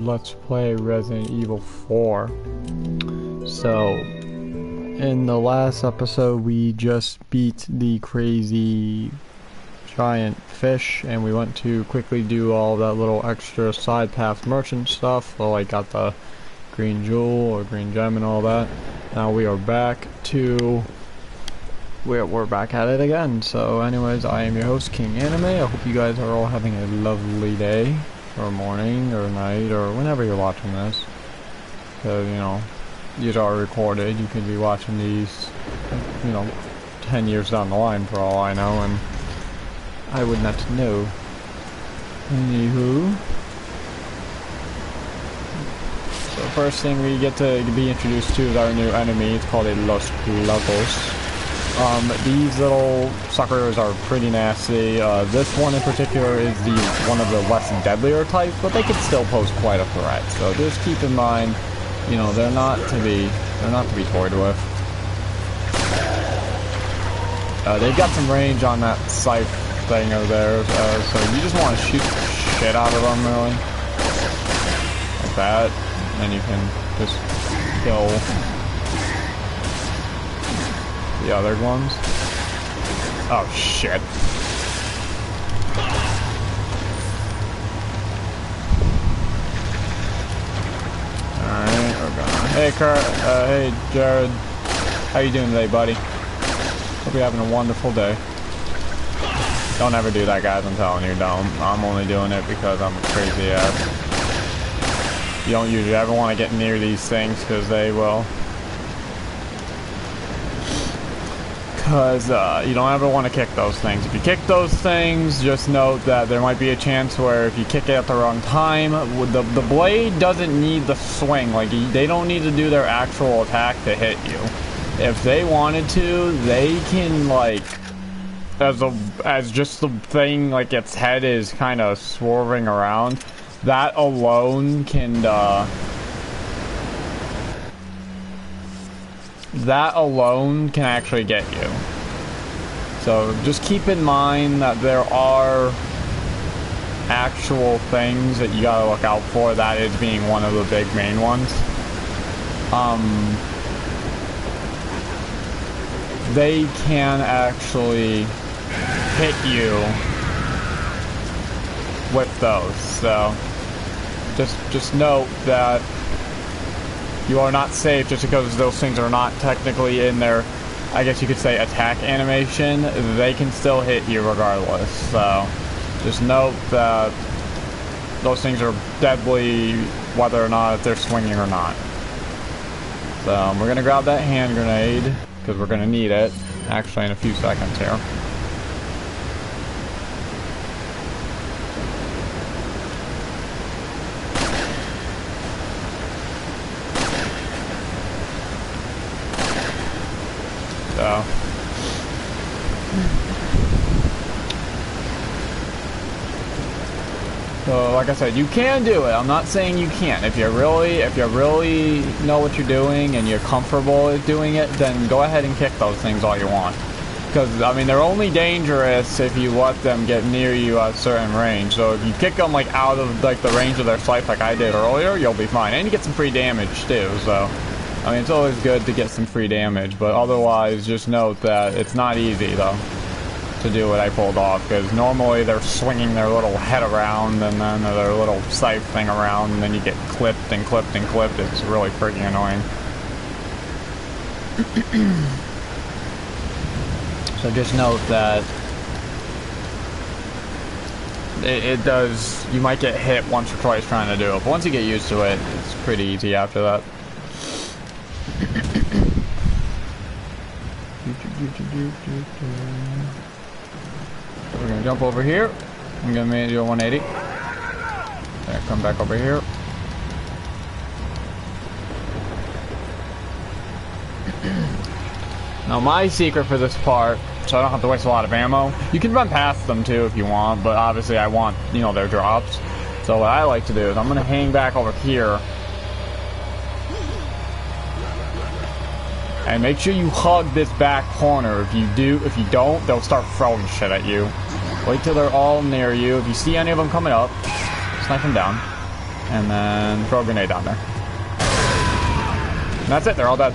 Let's play Resident Evil 4. So, in the last episode we just beat the crazy giant fish and we went to quickly do all that little extra side path merchant stuff. So I got the green jewel or green gem and all that. Now we are back to... We're back at it again. So anyways, I am your host, King Anime. I hope you guys are all having a lovely day. Or morning, or night, or whenever you're watching this. Because, you know, these are recorded. You could be watching these, you know, 10 years down the line for all I know, and I would not know. Anywho. So first thing we get to be introduced to is our new enemy. It's called a Los Lagos. These little suckers are pretty nasty. This one in particular is one of the less deadlier types, but they can still pose quite a threat. So just keep in mind, you know, they're not to be toyed with. They've got some range on that scythe thing over there, so you just want to shoot shit out of them, really, like that, and you can just kill the other ones. Oh shit. Alright, we're gonna... Hey Kurt, hey Jared. How you doing today, buddy? Hope you're having a wonderful day. Don't ever do that, guys, I'm telling you, don't. I'm only doing it because I'm a crazy ass. You don't usually ever want to get near these things because they will... Because you don't ever want to kick those things. If you kick those things, just note that there might be a chance where if you kick it at the wrong time, the blade doesn't need the swing. Like, they don't need to do their actual attack to hit you. If they wanted to, they can, like, as just the thing, like its head is kind of swerving around, that alone can actually get you. So just keep in mind that there are actual things that you gotta look out for, that is being one of the big main ones. They can actually hit you with those, so just note that you are not safe just because those things are not technically in their, I guess you could say, attack animation. They can still hit you regardless. So just note that those things are deadly whether or not they're swinging or not. So we're going to grab that hand grenade because we're going to need it actually in a few seconds here. So like I said, you can do it. I'm not saying you can't. If you really know what you're doing and you're comfortable with doing it, then go ahead and kick those things all you want. Because I mean, they're only dangerous if you let them get near you at a certain range. So if you kick them like out of like the range of their scythe like I did earlier, you'll be fine. And you get some free damage too. So I mean, it's always good to get some free damage, but otherwise just note that it's not easy though to do what I pulled off, because normally they're swinging their little head around and then their little scythe thing around, and then you get clipped and clipped and clipped. It's really freaking annoying. So just note that it does, you might get hit once or twice trying to do it, but once you get used to it, it's pretty easy after that. We're gonna jump over here. I'm gonna do a 180. There, come back over here. Now my secret for this part, so I don't have to waste a lot of ammo. You can run past them too if you want, but obviously I want, you know, their drops. So what I like to do is I'm gonna hang back over here. And make sure you hug this back corner. If you don't, they'll start throwing shit at you. Wait till they're all near you. If you see any of them coming up, snipe them down. And then throw a grenade down there. And that's it, they're all dead.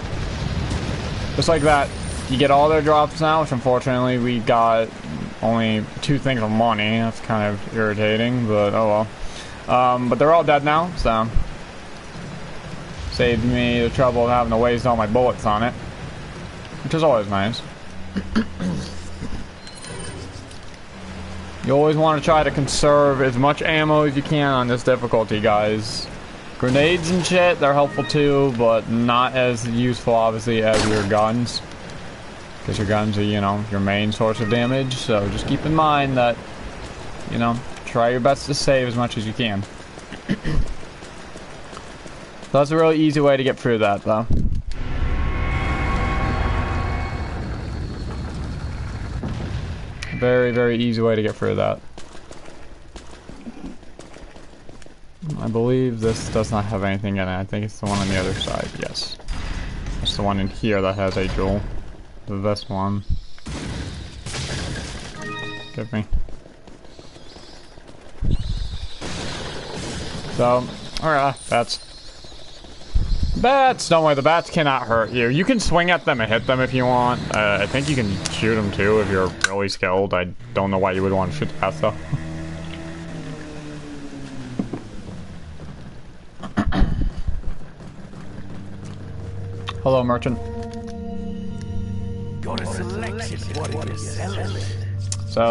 Just like that. You get all their drops now, which unfortunately we got only 2 things of money. That's kind of irritating, but oh well. But they're all dead now, so saved me the trouble of having to waste all my bullets on it, which is always nice. You always want to try to conserve as much ammo as you can on this difficulty, guys. Grenades and shit, they're helpful too, but not as useful, obviously, as your guns. Because your guns are, you know, your main source of damage, so just keep in mind that, you know, try your best to save as much as you can. So that's a really easy way to get through that, though. Very, very easy way to get through that. I believe this does not have anything in it. I think it's the one on the other side, yes. It's the one in here that has a jewel. This one. Give me. So, alright, bats, don't worry, the bats cannot hurt you. You can swing at them and hit them if you want. I think you can shoot them too if you're really skilled. I don't know why you would want to shoot the bats though. Hello, merchant. So,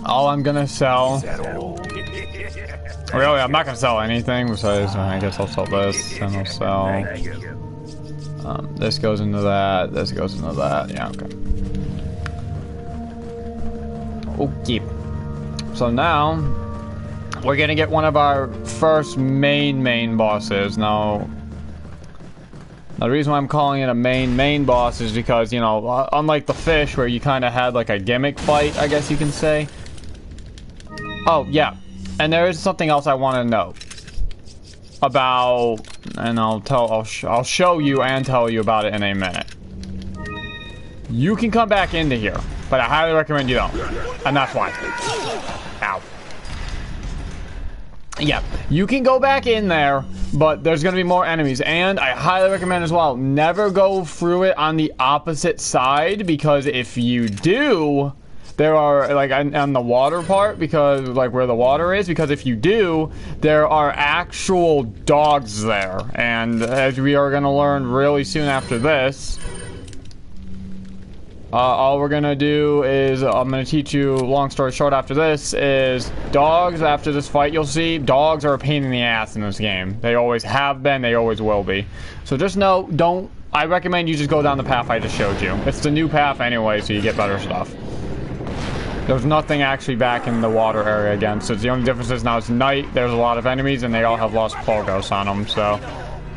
all I'm gonna sell. Really, I'm not gonna sell anything besides, I guess I'll sell this, and I'll sell. This goes into that, this goes into that, yeah, okay. Okay. So now, we're gonna get one of our first main bosses. Now, the reason why I'm calling it a main boss is because, you know, unlike the fish where you kind of had like a gimmick fight, I guess you can say. Oh, yeah. And there is something else I want to know about, and I'll show you and tell you about it in a minute. You can come back into here, but I highly recommend you don't. And that's why. Ow. Yeah, you can go back in there, but there's going to be more enemies. And I highly recommend as well, never go through it on the opposite side, because if you do, there are, like, on the water part, because, like, where the water is, because if you do, there are actual dogs there. And as we are going to learn really soon after this, all we're gonna do is, I'm gonna teach you, long story short after this, is dogs, after this fight you'll see, dogs are a pain in the ass in this game. They always have been, they always will be. So just know, I recommend you just go down the path I just showed you. It's the new path anyway, so you get better stuff. There's nothing actually back in the water area again, so the only difference is now it's night, there's a lot of enemies, and they all have lost Plogos on them, so.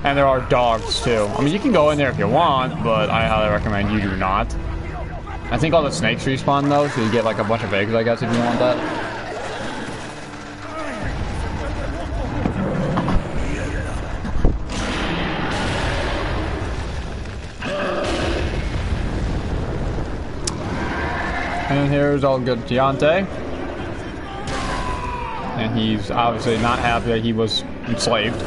And there are dogs too. I mean, you can go in there if you want, but I highly recommend you do not. I think all the snakes respawn though, so you get like a bunch of eggs, I guess, if you want that. And here's all good Giante. And he's obviously not happy that he was enslaved.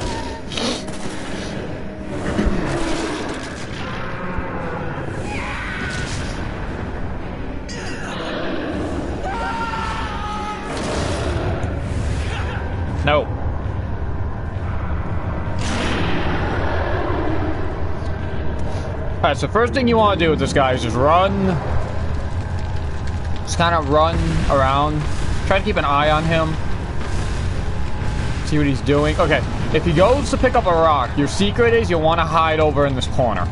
No. Alright, so first thing you want to do with this guy is just run. Just kind of run around. Try to keep an eye on him. See what he's doing. Okay, if he goes to pick up a rock, your secret is you'll want to hide over in this corner.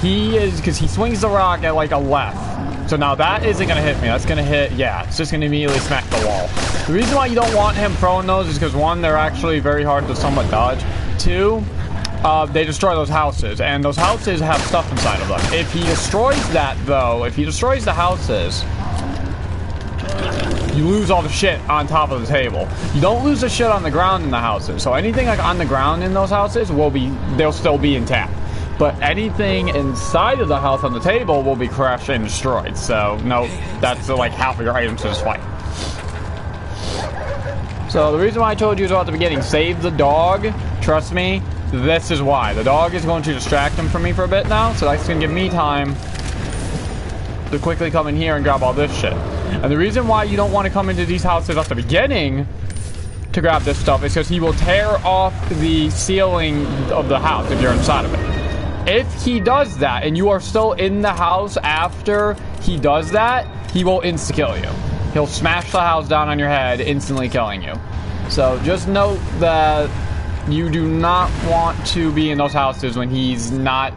Because he swings the rock at like a left. So now that isn't going to hit me. That's going to hit, yeah, it's just going to immediately smack the wall. The reason why you don't want him throwing those is because, one, they're actually very hard to somewhat dodge. Two, they destroy those houses, and those houses have stuff inside of them. If he destroys that, though, if he destroys the houses, you lose all the shit on top of the table. You don't lose the shit on the ground in the houses. So anything like on the ground in those houses they'll still be intact. But anything inside of the house on the table will be crushed and destroyed. So, no, that's like half of your items to this fight. So the reason why I told you about the beginning, save the dog, trust me, this is why. The dog is going to distract him from me for a bit now, so that's going to give me time to quickly come in here and grab all this shit. And the reason why you don't want to come into these houses at the beginning to grab this stuff is because he will tear off the ceiling of the house if you're inside of it. If he does that and you are still in the house after he does that, he will insta-kill you. He'll smash the house down on your head, instantly killing you. So just note that you do not want to be in those houses when he's not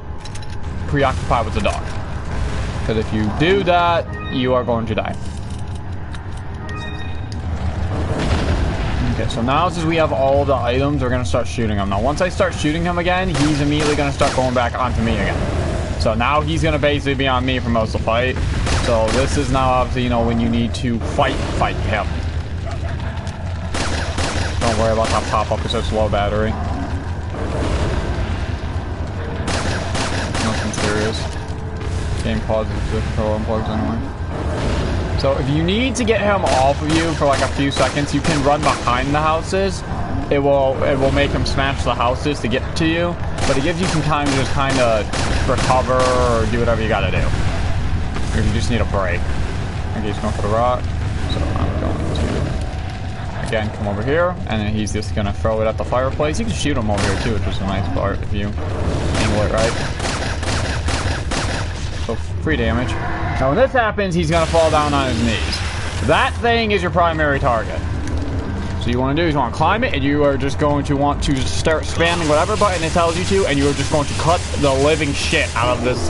preoccupied with the dog. Because if you do that, you are going to die. Okay, so now since we have all the items, we're going to start shooting him. Now, once I start shooting him again, he's immediately going to start going back onto me again. So now he's going to basically be on me for most of the fight. So this is now obviously, you know, when you need to fight him. Don't worry about that pop-up because it's low battery. Nothing serious. Game pauses if the control unplugs anyway. So if you need to get him off of you for like a few seconds, you can run behind the houses. It will make him smash the houses to get to you, but it gives you some time to just kind of recover or do whatever you gotta do. Or if you just need a break. Okay, he's going for the rock. So I'm going to again come over here, and then he's just gonna throw it at the fireplace. You can shoot him over here too, which is a nice part if you angle it right. So free damage. Now when this happens, he's gonna fall down on his knees. That thing is your primary target. So you want to do is you want to climb it, and you are just going to want to start spamming whatever button it tells you to, and you are just going to cut the living shit out of this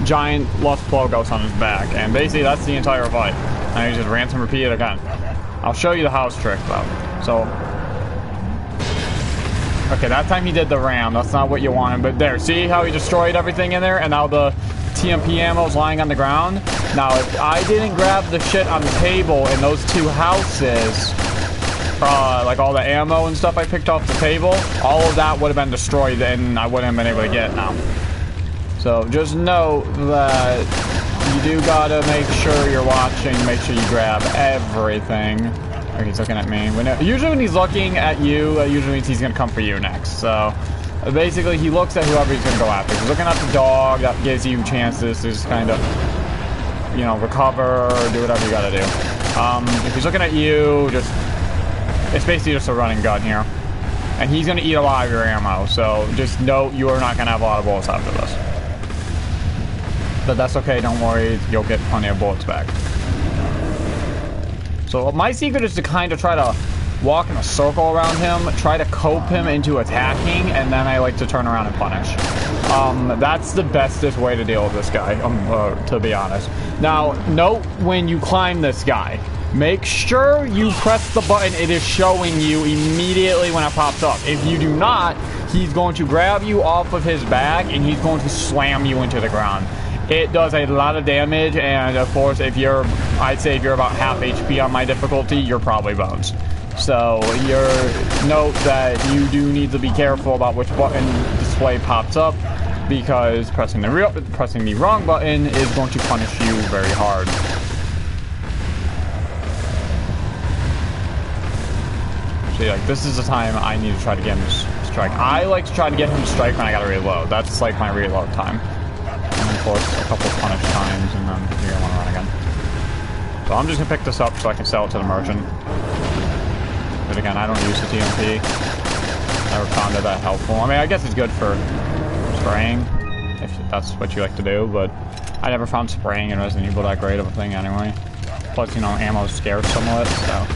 giant Lust Plogos on his back. And basically that's the entire fight. And you just rinse and repeat it again. I'll show you the house trick though. So okay, that time he did the ram. That's not what you wanted, but there, see how he destroyed everything in there, and now the TMP ammo is lying on the ground. Now if I didn't grab the shit on the table in those two houses, like all the ammo and stuff I picked off the table, all of that would have been destroyed and I wouldn't have been able to get it now. So just know that you do gotta make sure you're watching, make sure you grab everything. Okay, he's looking at me. Usually when he's looking at you, that usually means he's gonna come for you next. So basically he looks at whoever he's gonna go after. If he's looking at the dog, that gives you chances to just kind of, you know, recover or do whatever you gotta do. If he's looking at you, it's basically just a running gun here. And he's going to eat a lot of your ammo, so just note you are not going to have a lot of bullets after this. But that's okay, don't worry, you'll get plenty of bullets back. So my secret is to kind of try to walk in a circle around him, try to cope him into attacking, and then I like to turn around and punish. That's the bestest way to deal with this guy, to be honest. Now, note when you climb this guy, make sure you press the button it is showing you immediately when it pops up. If you do not, he's going to grab you off of his back and he's going to slam you into the ground. It does a lot of damage, and of course, I'd say if you're about half HP on my difficulty, you're probably bones. So note that you do need to be careful about which button display pops up, because pressing the wrong button is going to punish you very hard. Like, this is the time I need to try to get him to strike. I like to try to get him to strike when I gotta reload. That's like my reload time. And of course, a couple of punish times, and then you're gonna want to run again. So I'm just gonna pick this up so I can sell it to the merchant. But again, I don't use the TMP. Never found it that helpful. I mean, I guess it's good for spraying, if that's what you like to do, but I never found spraying in Resident Evil that great of a thing anyway. Plus, you know, ammo is scarce somewhat, so...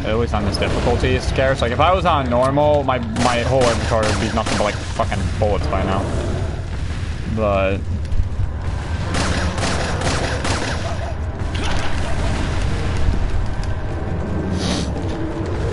At least on this difficulty, it's scarce. Like, if I was on normal, my whole inventory would be nothing but, like, fucking bullets by now. But...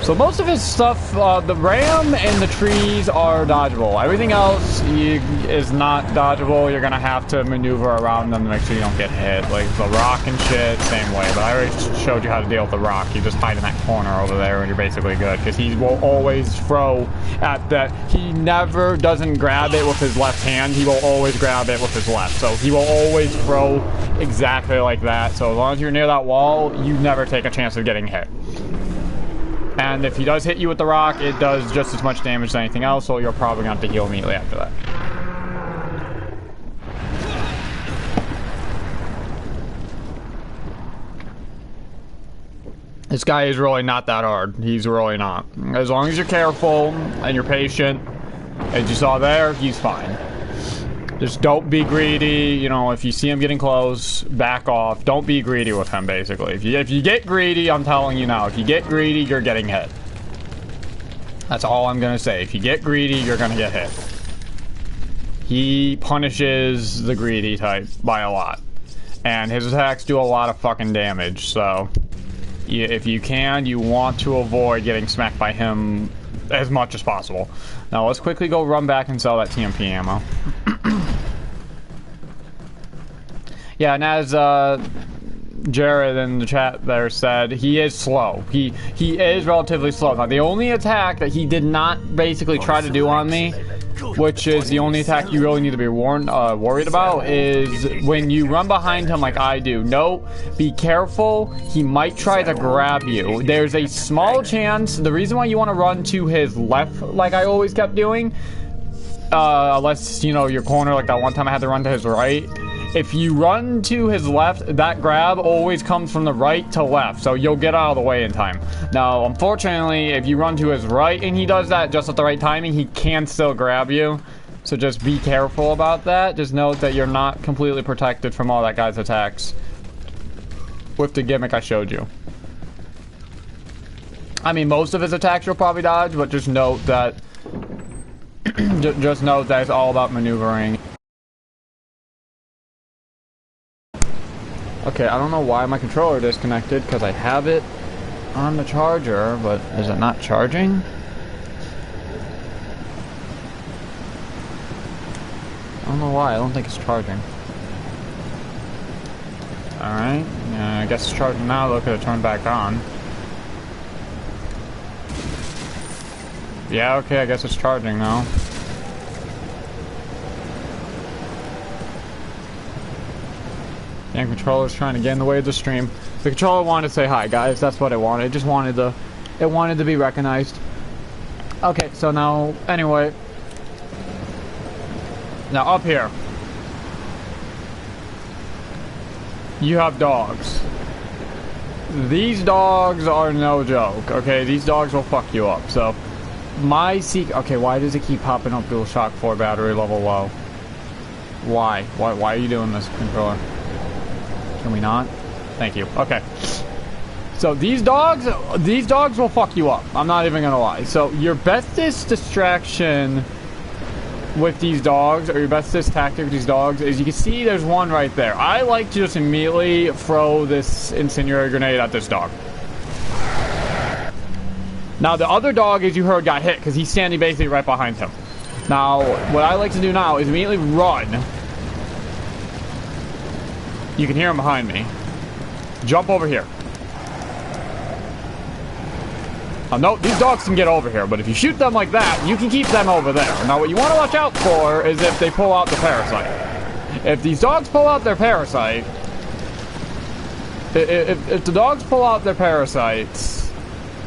So most of his stuff, the ram and the trees are dodgeable. Everything else is not dodgeable. You're gonna have to maneuver around them to make sure you don't get hit. Like the rock and shit, same way. But I already showed you how to deal with the rock. You just hide in that corner over there and you're basically good. Because he will always throw at that. He never doesn't grab it with his left hand. He will always grab it with his left. So he will always throw exactly like that. So as long as you're near that wall, you never take a chance of getting hit. And if he does hit you with the rock, it does just as much damage as anything else, so you're probably going to have to heal immediately after that. This guy is really not that hard. He's really not. As long as you're careful and you're patient, as you saw there, he's fine. Just don't be greedy. You know, if you see him getting close, back off. Don't be greedy with him, basically. If you get greedy, I'm telling you now, if you get greedy, you're getting hit. That's all I'm gonna say. If you get greedy, you're gonna get hit. He punishes the greedy type by a lot. And his attacks do a lot of fucking damage, so... if you can, you want to avoid getting smacked by him as much as possible. Now let's quickly go run back and sell that TMP ammo. Yeah, and as Jared in the chat there said, he is slow. He is relatively slow. Now the only attack that he did not basically try to do on me, which is the only attack you really need to be worried about, is when you run behind him like I do. No, be careful. He might try to grab you. There's a small chance. The reason why you want to run to his left, like I always kept doing, unless, you know, you're cornered, like that one time I had to run to his right. If you run to his left, that grab always comes from the right to left, so you'll get out of the way in time. Now, unfortunately, if you run to his right and he does that just at the right timing, he can still grab you. So just be careful about that. Just note that you're not completely protected from all that guy's attacks with the gimmick I showed you. I mean, most of his attacks you'll probably dodge, but just note that just note that it's all about maneuvering. Okay, I don't know why my controller disconnected, because I have it on the charger, but is it not charging? I don't know why, I don't think it's charging. Alright, I guess it's charging now. Look at it turn back on. Yeah, okay, I guess it's charging now. And controller's trying to get in the way of the stream. The controller wanted to say hi, guys. That's what it wanted. It just wanted to be recognized. Okay, so now, anyway. Now up here. You have dogs. These dogs are no joke, okay? These dogs will fuck you up. So, okay, why does it keep popping up Dual Shock 4 battery level low? Why? Why are you doing this, controller? Can we not? Thank you. Okay. So these dogs will fuck you up. I'm not even gonna lie. So your bestest distraction with these dogs, or your bestest tactic with these dogs, is you can see there's one right there. I like to just immediately throw this incendiary grenade at this dog. Now the other dog, as you heard, got hit because he's standing basically right behind him. Now what I like to do now is immediately run. You can hear him behind me. Jump over here. No, these dogs can get over here, but if you shoot them like that, you can keep them over there. Now, what you want to watch out for is if they pull out the parasite. If these dogs pull out their parasite... If the dogs pull out their parasites...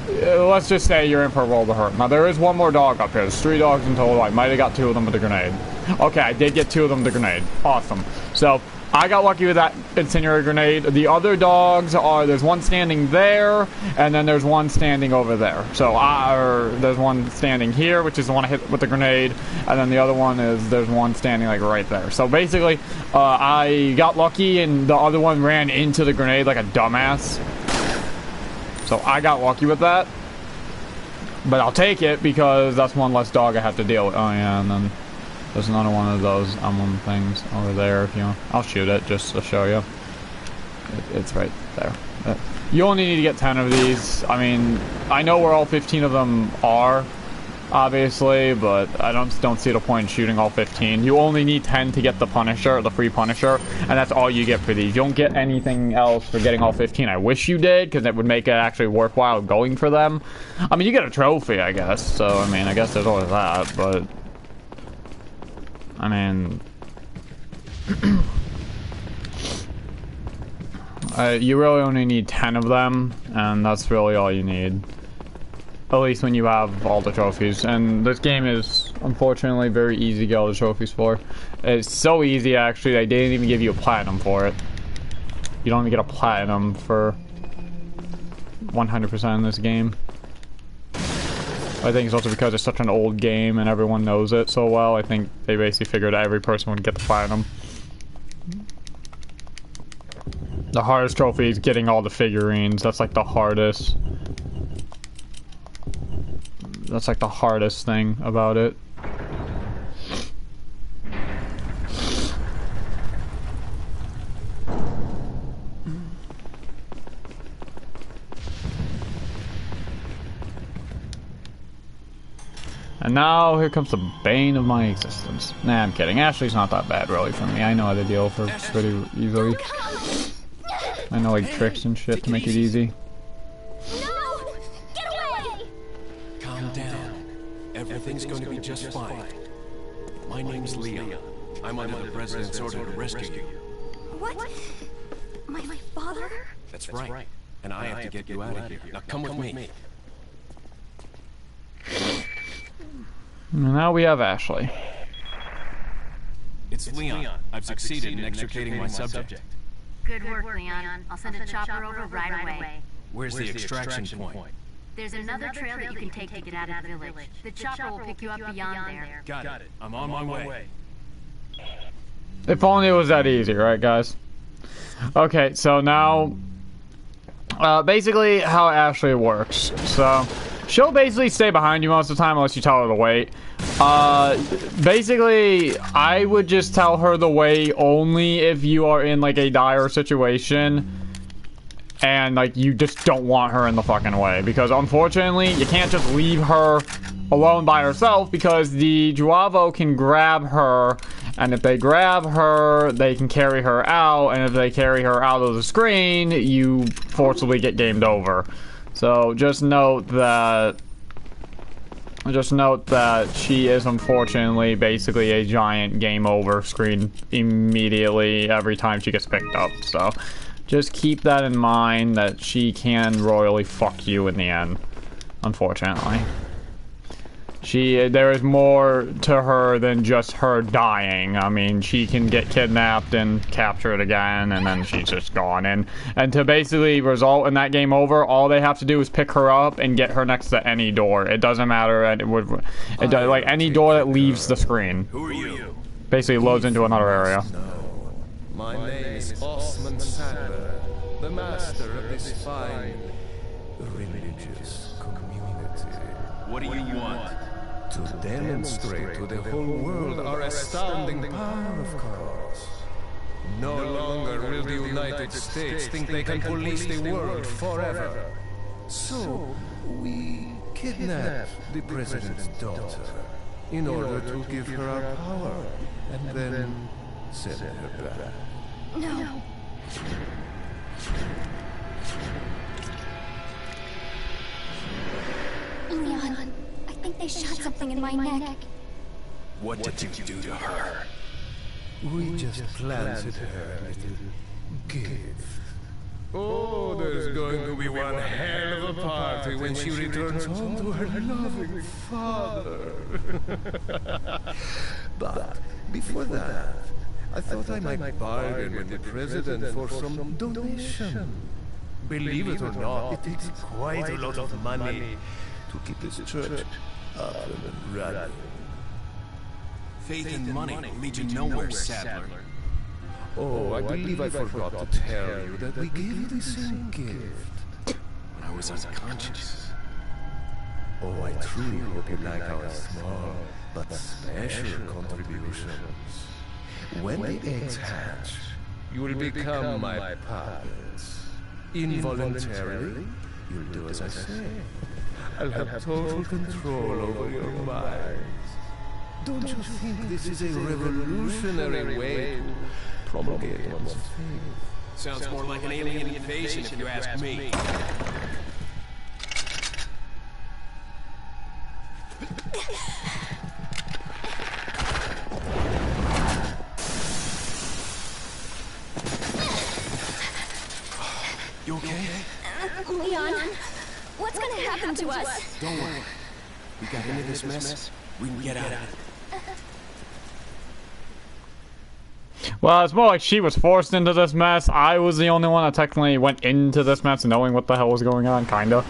let's just say you're in for a world of hurt. Now, there is one more dog up here. There's 3 dogs in total. I might have got 2 of them with a grenade. Okay, I did get 2 of them with a grenade. Awesome. So... I got lucky with that incendiary grenade. The other dogs are, there's one standing there, and then there's one standing over there. So there's one standing here, which is the one I hit with the grenade, and then the other one is, there's one standing like right there. So basically, I got lucky, and the other one ran into the grenade like a dumbass. So I got lucky with that. But I'll take it, because that's one less dog I have to deal with. Oh yeah, and then... there's another one of those emblem things over there if you want. I'll shoot it just to show you. It's right there. You only need to get 10 of these. I mean, I know where all 15 of them are, obviously, but I don't see the point in shooting all 15. You only need 10 to get the Punisher, the free Punisher, and that's all you get for these. You don't get anything else for getting all 15. I wish you did, because it would make it actually worthwhile going for them. I mean, you get a trophy, I guess, so, I mean, I guess there's always that, but... I mean, you really only need 10 of them, and that's really all you need. At least when you have all the trophies. And this game is, unfortunately, very easy to get all the trophies for. It's so easy, actually, they didn't even give you a platinum for it. You don't even get a platinum for 100% in this game. I think it's also because it's such an old game and everyone knows it so well. I think they basically figured every person would get the platinum. The hardest trophy is getting all the figurines. That's like the hardest. That's like the hardest thing about it. And now here comes the bane of my existence. Nah, I'm kidding. Ashley's not that bad really for me. I know how to deal with her pretty easily. I know like tricks and shit to make it easy. No! Get away! Calm down. Everything's going to be just fine. My name's Leon. I'm under the president's order to rescue you. What? My father? That's right. And I have to get you out of here. Now come with me. Now we have Ashley. It's Leon. I've succeeded in extricating my subject. Good work, Leon. I'll send a chopper over right away. Where's the extraction point? There's another trail that you can take to get out of the village. The chopper will pick you up beyond there. Got it. I'm on my way. If only it was that easy, right, guys? Okay, so now, basically how Ashley works. So, she'll basically stay behind you most of the time unless you tell her to wait. Basically, I would just tell her to wait only if you are in, like, a dire situation. And, like, you just don't want her in the fucking way. Because, unfortunately, you can't just leave her alone by herself. Because the Juavo can grab her. And if they grab her, they can carry her out. And if they carry her out of the screen, you forcibly get gamed over. So, just note that she is, unfortunately, basically a giant game over screen immediately every time she gets picked up. So, just keep that in mind, that she can royally fuck you in the end, unfortunately. There is more to her than just her dying. I mean, she can get kidnapped and captured again, and then she's just gone. And to basically result in that game over, all they have to do is pick her up and get her next to any door. It doesn't matter. It does, like, any door that leaves the screen. Who are you? Basically loads into another area. My name is Osman Sadler, the master of this fine religious community. What do you want? To demonstrate to the whole world our astounding power, of course. No longer will the United States think they can police the world forever. So, we kidnapped the president's daughter in order to give her our power, and then send her back. No. Leon, I think they shot something in my neck. What did you do to her? We just planted her a little gift. Oh, there's going to be one hell of a party when she returns home to her loving father. But before that, I thought I might bargain with the president for some donation. Believe it or not, it takes quite a lot of money to keep this church up and running. Faith and money will lead you nowhere, Sadler. Oh, I believe I forgot to tell you that we gave you the same gift. When I was unconscious. Oh, I truly hope you like our small but special contributions. When the eggs hatch, you will become my puppets. Involuntarily, you'll do as I say. I'll have total control over your minds. Don't you think this is a revolutionary way to promulgate one's faith? Sounds more like an alien invasion if you ask me. You okay? Leon, What's gonna happen to us? Don't worry. We got into this mess. We can get out of it. Well, it's more like she was forced into this mess. I was the only one that technically went into this mess knowing what the hell was going on, kinda.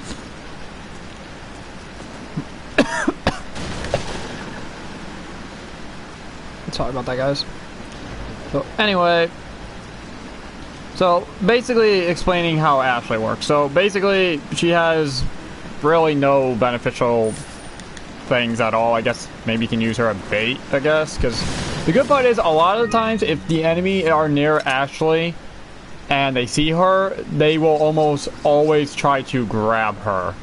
Sorry about that, guys. So, anyway. So, basically explaining how Ashley works. So, basically, she has really no beneficial things at all. I guess maybe you can use her as bait, I guess, because the good part is a lot of the times if the enemy are near Ashley and they see her, they will almost always try to grab her.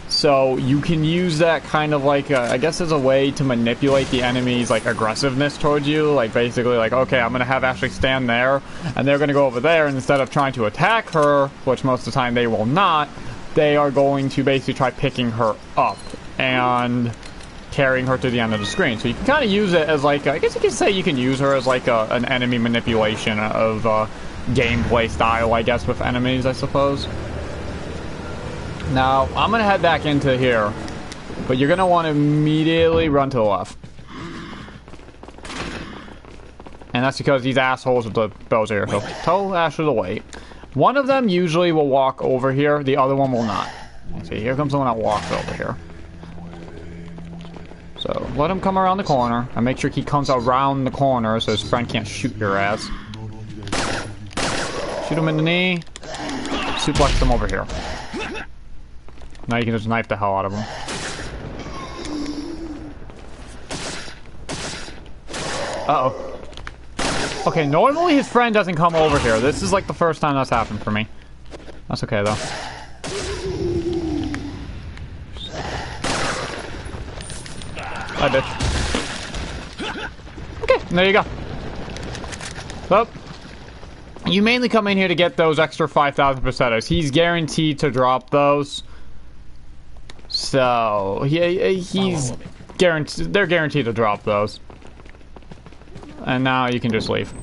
So you can use that kind of like I guess as a way to manipulate the enemy's like aggressiveness towards you. Like basically like, okay, I'm gonna have Ashley stand there and they're gonna go over there, and instead of trying to attack her, which most of the time they will not, they are going to basically try picking her up and carrying her to the end of the screen. So you can kind of use it as like, I guess you could say you can use her as like an enemy manipulation of gameplay style, I guess, with enemies, I suppose. Now, I'm going to head back into here, but you're going to want to immediately run to the left. And that's because these assholes with the bows here. So tell Ashley to wait. One of them usually will walk over here, the other one will not. See, here comes the one that walks over here. So, let him come around the corner, and make sure he comes around the corner so his friend can't shoot your ass. Shoot him in the knee. Suplex him over here. Now you can just knife the hell out of him. Uh-oh. Okay, normally his friend doesn't come over here. This is like the first time that's happened for me. That's okay, though. Hi, bitch. Okay, there you go. So, you mainly come in here to get those extra 5,000 pesetas. He's guaranteed to drop those. So, he's guaranteed. They're guaranteed to drop those. And now you can just leave.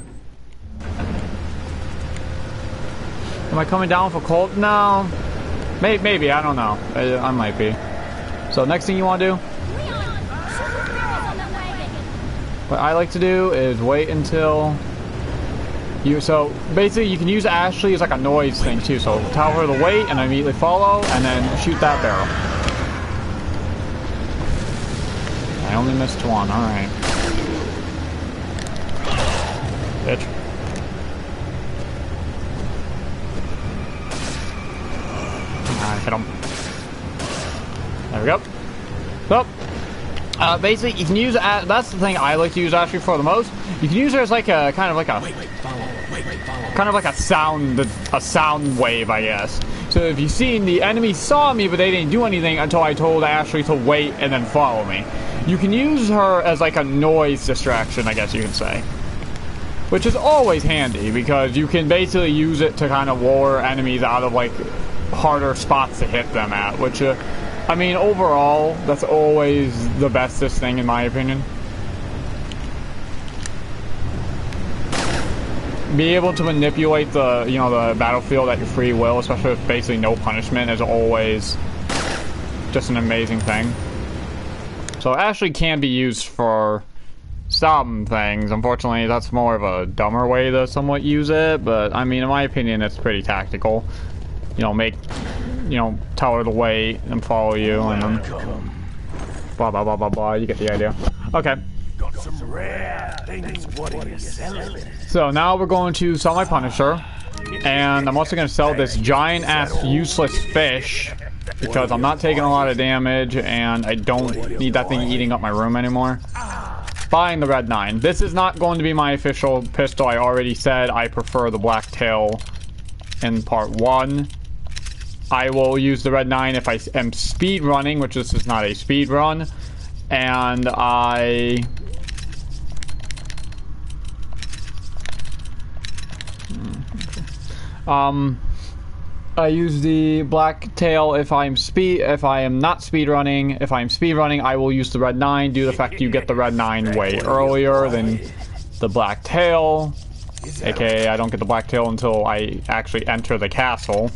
Am I coming down for cold? No. Maybe, I don't know. I might be. So, next thing you want to do? What I like to do is wait until you, so basically you can use Ashley as like a noise thing too, so tell her to wait and immediately follow and then shoot that barrel. I only missed one, alright. Bitch. Alright, hit him. There we go. So, basically, you can use that's the thing I like to use Ashley for the most. You can use her as like a kind of like a kind of like a sound wave, I guess. So if you've seen, the enemy saw me, but they didn't do anything until I told Ashley to wait and then follow me. You can use her as like a noise distraction, I guess you can say, which is always handy because you can basically use it to kind of lure enemies out of like harder spots to hit them at, which I mean, overall, that's always the bestest thing in my opinion. Be able to manipulate the, you know, the battlefield at your free will, especially with basically no punishment, is always just an amazing thing. So Ashley can be used for some things. Unfortunately, that's more of a dumber way to somewhat use it, but I mean, in my opinion, it's pretty tactical. You know, tell her to wait and follow you, and then blah blah blah blah blah. You get the idea. Okay. Got some rare things. What are you selling? So now we're going to sell my Punisher, and I'm also going to sell this giant ass useless fish because I'm not taking a lot of damage, and I don't need that thing eating up my room anymore. Buying the Red 9. This is not going to be my official pistol. I already said I prefer the Blacktail in part 1. I will use the Red 9 if I am speed running, which this is not a speed run, and I use the Blacktail if I am not speed running. If I'm speed running, I will use the Red 9 due to the fact you get the Red 9 way earlier than the Blacktail. AKA, I don't get the Blacktail until I actually enter the castle.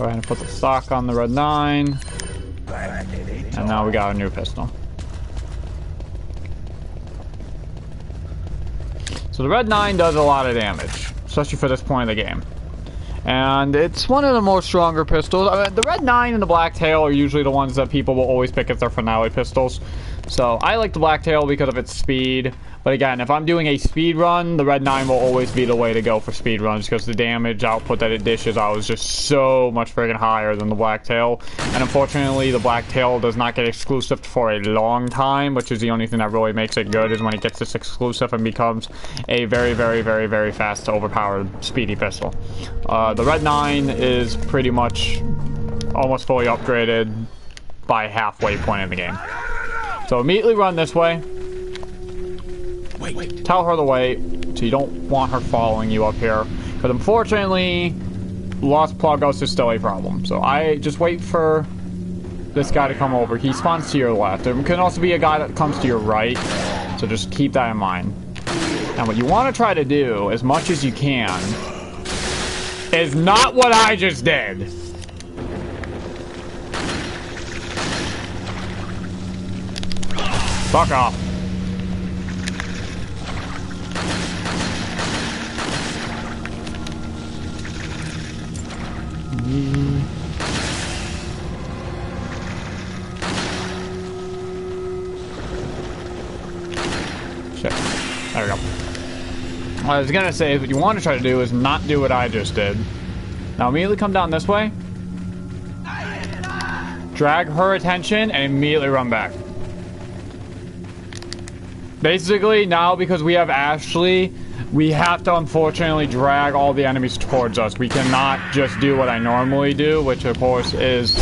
Go ahead and put the stock on the red 9. And now we got a new pistol. So the red 9 does a lot of damage, especially for this point of the game. And it's one of the more stronger pistols. I mean, the red 9 and the blacktail are usually the ones that people will always pick as their finale pistols. So I like the blacktail because of its speed. But again, if I'm doing a speed run, the red 9 will always be the way to go for speed runs because the damage output that it dishes out is just so much friggin' higher than the blacktail. And unfortunately, the blacktail does not get exclusive for a long time, which is the only thing that really makes it good is when it gets this exclusive and becomes a very, very, very, very fast, overpowered, speedy pistol. The red 9 is pretty much almost fully upgraded by halfway point in the game. So immediately run this way. Wait. Tell her the way, so you don't want her following you up here. But unfortunately, Lost Plagos is still a problem. So I just wait for this guy to come over. He spawns to your left. There can also be a guy that comes to your right. So just keep that in mind. And what you want to try to do, as much as you can, is not what I just did. Fuck off. Shit. There we go. What I was gonna say is what you want to try to do is not do what I just did. Now immediately come down this way. Drag her attention and immediately run back. Basically, now because we have Ashley, we have to unfortunately drag all the enemies towards us. We cannot just do what I normally do, which of course is...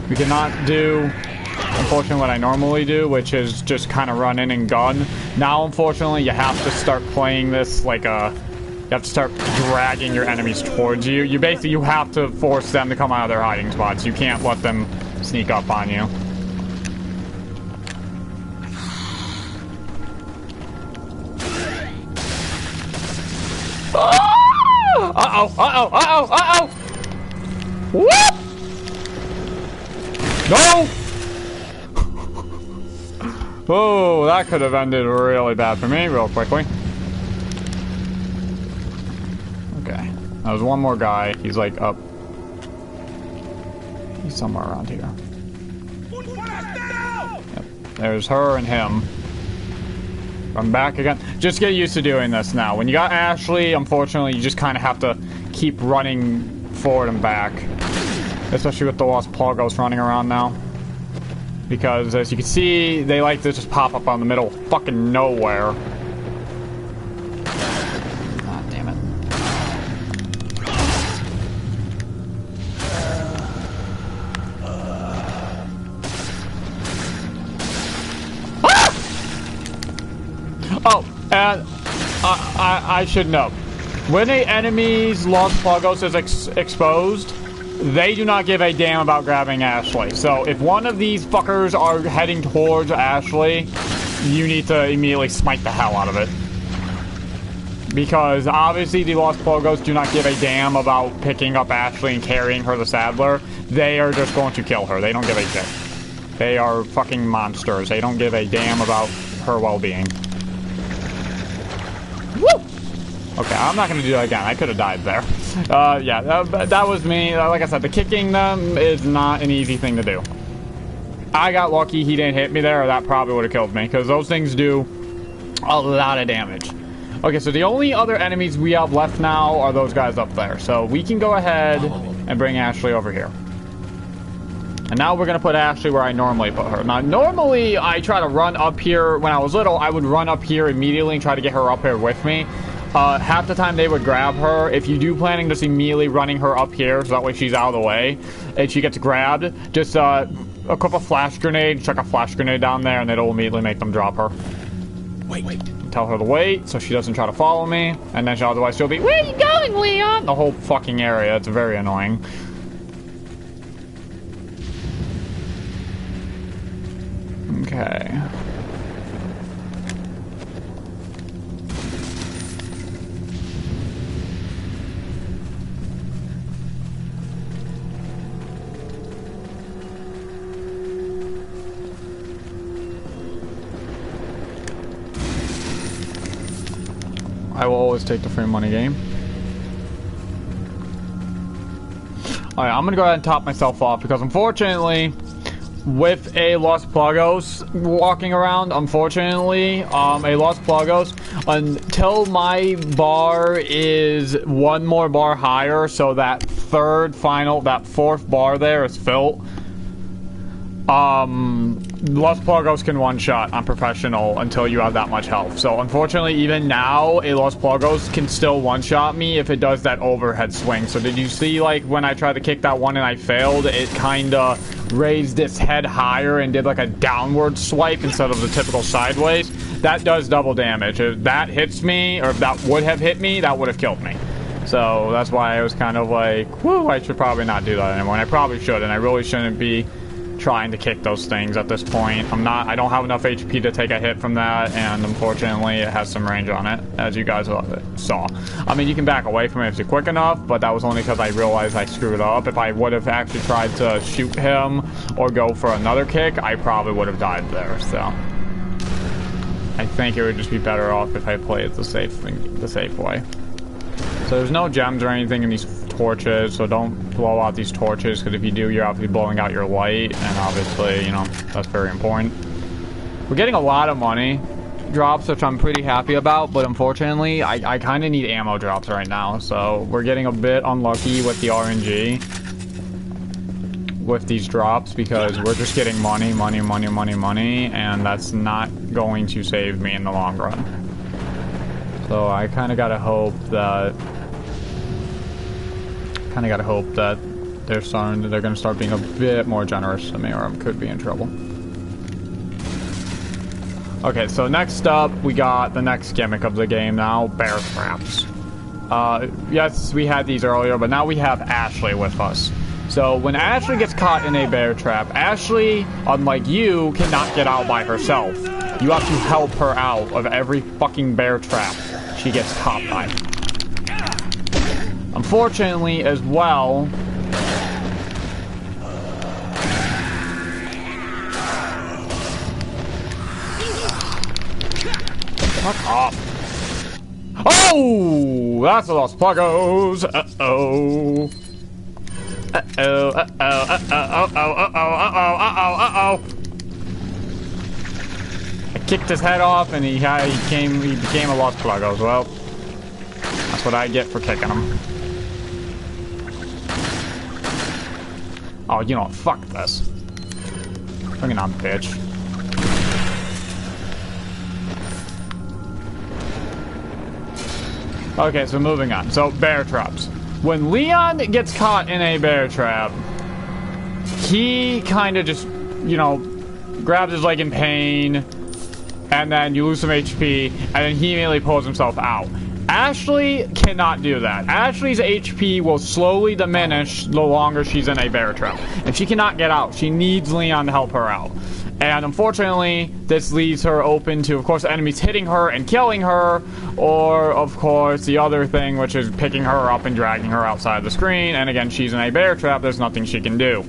we cannot do, unfortunately, what I normally do, which is just kind of run in and gun. Now, unfortunately, you have to start playing this like a... You have to start dragging your enemies towards you. You have to force them to come out of their hiding spots. You can't let them sneak up on you. Uh-oh! Whoop! No! Oh, that could have ended really bad for me real quickly. Okay. There's one more guy. He's like up. He's somewhere around here. Yep. There's her and him. I'm back again. Just get used to doing this now. When you got Ashley, unfortunately, you just kind of have to keep running forward and back. Especially with the Lost Plagos running around now. Because, as you can see, they like to just pop up on the middle of fucking nowhere. Ah, damn it. Oh, and I should know. When an enemy's Lost Plagos is exposed, they do not give a damn about grabbing Ashley. So if one of these fuckers are heading towards Ashley, you need to immediately smite the hell out of it. Because obviously the Lost Plagos do not give a damn about picking up Ashley and carrying her to Sadler. They are just going to kill her. They don't give a shit. They are fucking monsters. They don't give a damn about her well-being. Woo! Okay, I'm not gonna do that again. I could have died there. Yeah, that was me. Like I said, the kicking them is not an easy thing to do. I got lucky he didn't hit me there, or that probably would have killed me, because those things do a lot of damage. Okay, so the only other enemies we have left now are those guys up there. So we can go ahead and bring Ashley over here. And now we're going to put Ashley where I normally put her. Now, normally I try to run up here. When I was little, I would run up here immediately and try to get her up here with me. Half the time they would grab her. If you do planning just immediately running her up here, so that way she's out of the way, and she gets grabbed, just equip a flash grenade, chuck a flash grenade down there, and it'll immediately make them drop her. Wait. Tell her to wait, so she doesn't try to follow me, and then otherwise she'll be, "Where are you going, Leon?" The whole fucking area. It's very annoying. Okay. I will always take the free money game. Alright, I'm gonna go ahead and top myself off because unfortunately, with a Los Plagos walking around, unfortunately, a Los Plagos, until my bar is one more bar higher, so that fourth bar there is filled, Los Plagos can one-shot on professional until you have that much health. So unfortunately, even now, a Los Plagos can still one-shot me if it does that overhead swing. So did you see, like, when I tried to kick that one and I failed, it kinda raised its head higher and did like a downward swipe instead of the typical sideways? That does double damage. If that hits me, or if that would have hit me, that would have killed me. So that's why I was kind of like, whew, I should probably not do that anymore. And I probably should, and I really shouldn't be trying to kick those things at this point. I don't have enough HP to take a hit from that, and unfortunately it has some range on it, as you guys saw. I mean, you can back away from it if you're quick enough, but that was only because I realized I screwed up. If I would have actually tried to shoot him or go for another kick, I probably would have died there, so I think it would just be better off if I played the safe way. So there's no gems or anything in these torches, so don't blow out these torches, because if you do, you're obviously blowing out your light, and obviously, you know, that's very important. We're getting a lot of money drops, which I'm pretty happy about, but unfortunately, I kind of need ammo drops right now, so we're getting a bit unlucky with the RNG with these drops, because we're just getting money, and that's not going to save me in the long run. So I kind of gotta hope that they're gonna start being a bit more generous to me, or I could be in trouble. Okay, so next up, we got the next gimmick of the game now, bear traps. Yes, we had these earlier, but now we have Ashley with us. So when Ashley gets caught in a bear trap, Ashley, unlike you, cannot get out by herself. You have to help her out of every fucking bear trap she gets caught by. Unfortunately, as well, fuck off. Oh, that's a Los Plagos. Uh-oh. Uh-oh, uh-oh, uh-oh, uh-oh, uh-oh, uh-oh, uh-oh. I kicked his head off and he became a Los Plagos. Well, that's what I get for kicking him. Oh, you know what? Fuck this. Bring it on, bitch. Okay, so moving on. So, bear traps. When Leon gets caught in a bear trap, he kind of just, you know, grabs his leg in pain, and then you lose some HP, and then he immediately pulls himself out. Ashley cannot do that. Ashley's HP will slowly diminish the longer she's in a bear trap. And she cannot get out. She needs Leon to help her out. And unfortunately, this leaves her open to, of course, enemies hitting her and killing her, or, of course, the other thing, which is picking her up and dragging her outside the screen. And again, she's in a bear trap. There's nothing she can do.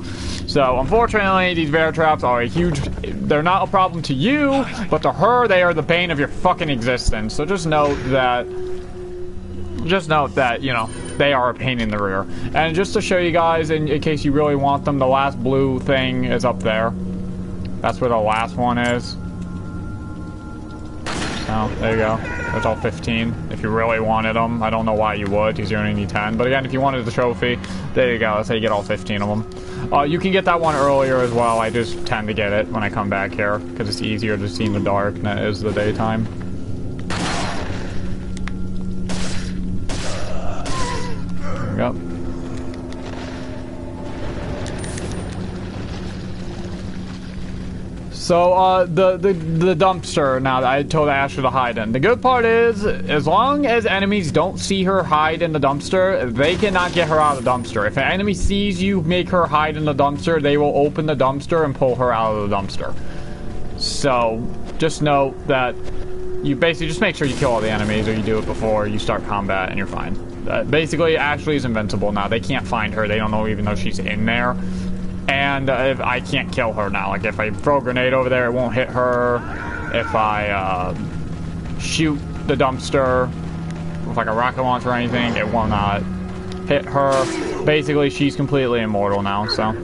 So, unfortunately, these bear traps are a huge... They're not a problem to you, but to her, they are the bane of your fucking existence. So just note that, you know, they are a pain in the rear. And just to show you guys, in case you really want them, the last blue thing is up there. That's where the last one is. So, there you go. There's all 15. If you really wanted them, I don't know why you would, because you only need 10. But again, if you wanted the trophy, there you go. That's how you get all 15 of them. You can get that one earlier as well. I just tend to get it when I come back here, because it's easier to see in the dark than it is the daytime. There we go. So, the dumpster, now that I told Ashley to hide in. The good part is, as long as enemies don't see her hide in the dumpster, they cannot get her out of the dumpster. If an enemy sees you make her hide in the dumpster, they will open the dumpster and pull her out of the dumpster. So, just note that you basically just make sure you kill all the enemies, or you do it before you start combat, and you're fine. Basically, Ashley is invincible now. They can't find her. They don't know even though she's in there. And if I can't kill her now. Like, if I throw a grenade over there, it won't hit her. If I shoot the dumpster, with like a rocket launcher or anything, it will not hit her. Basically, she's completely immortal now, so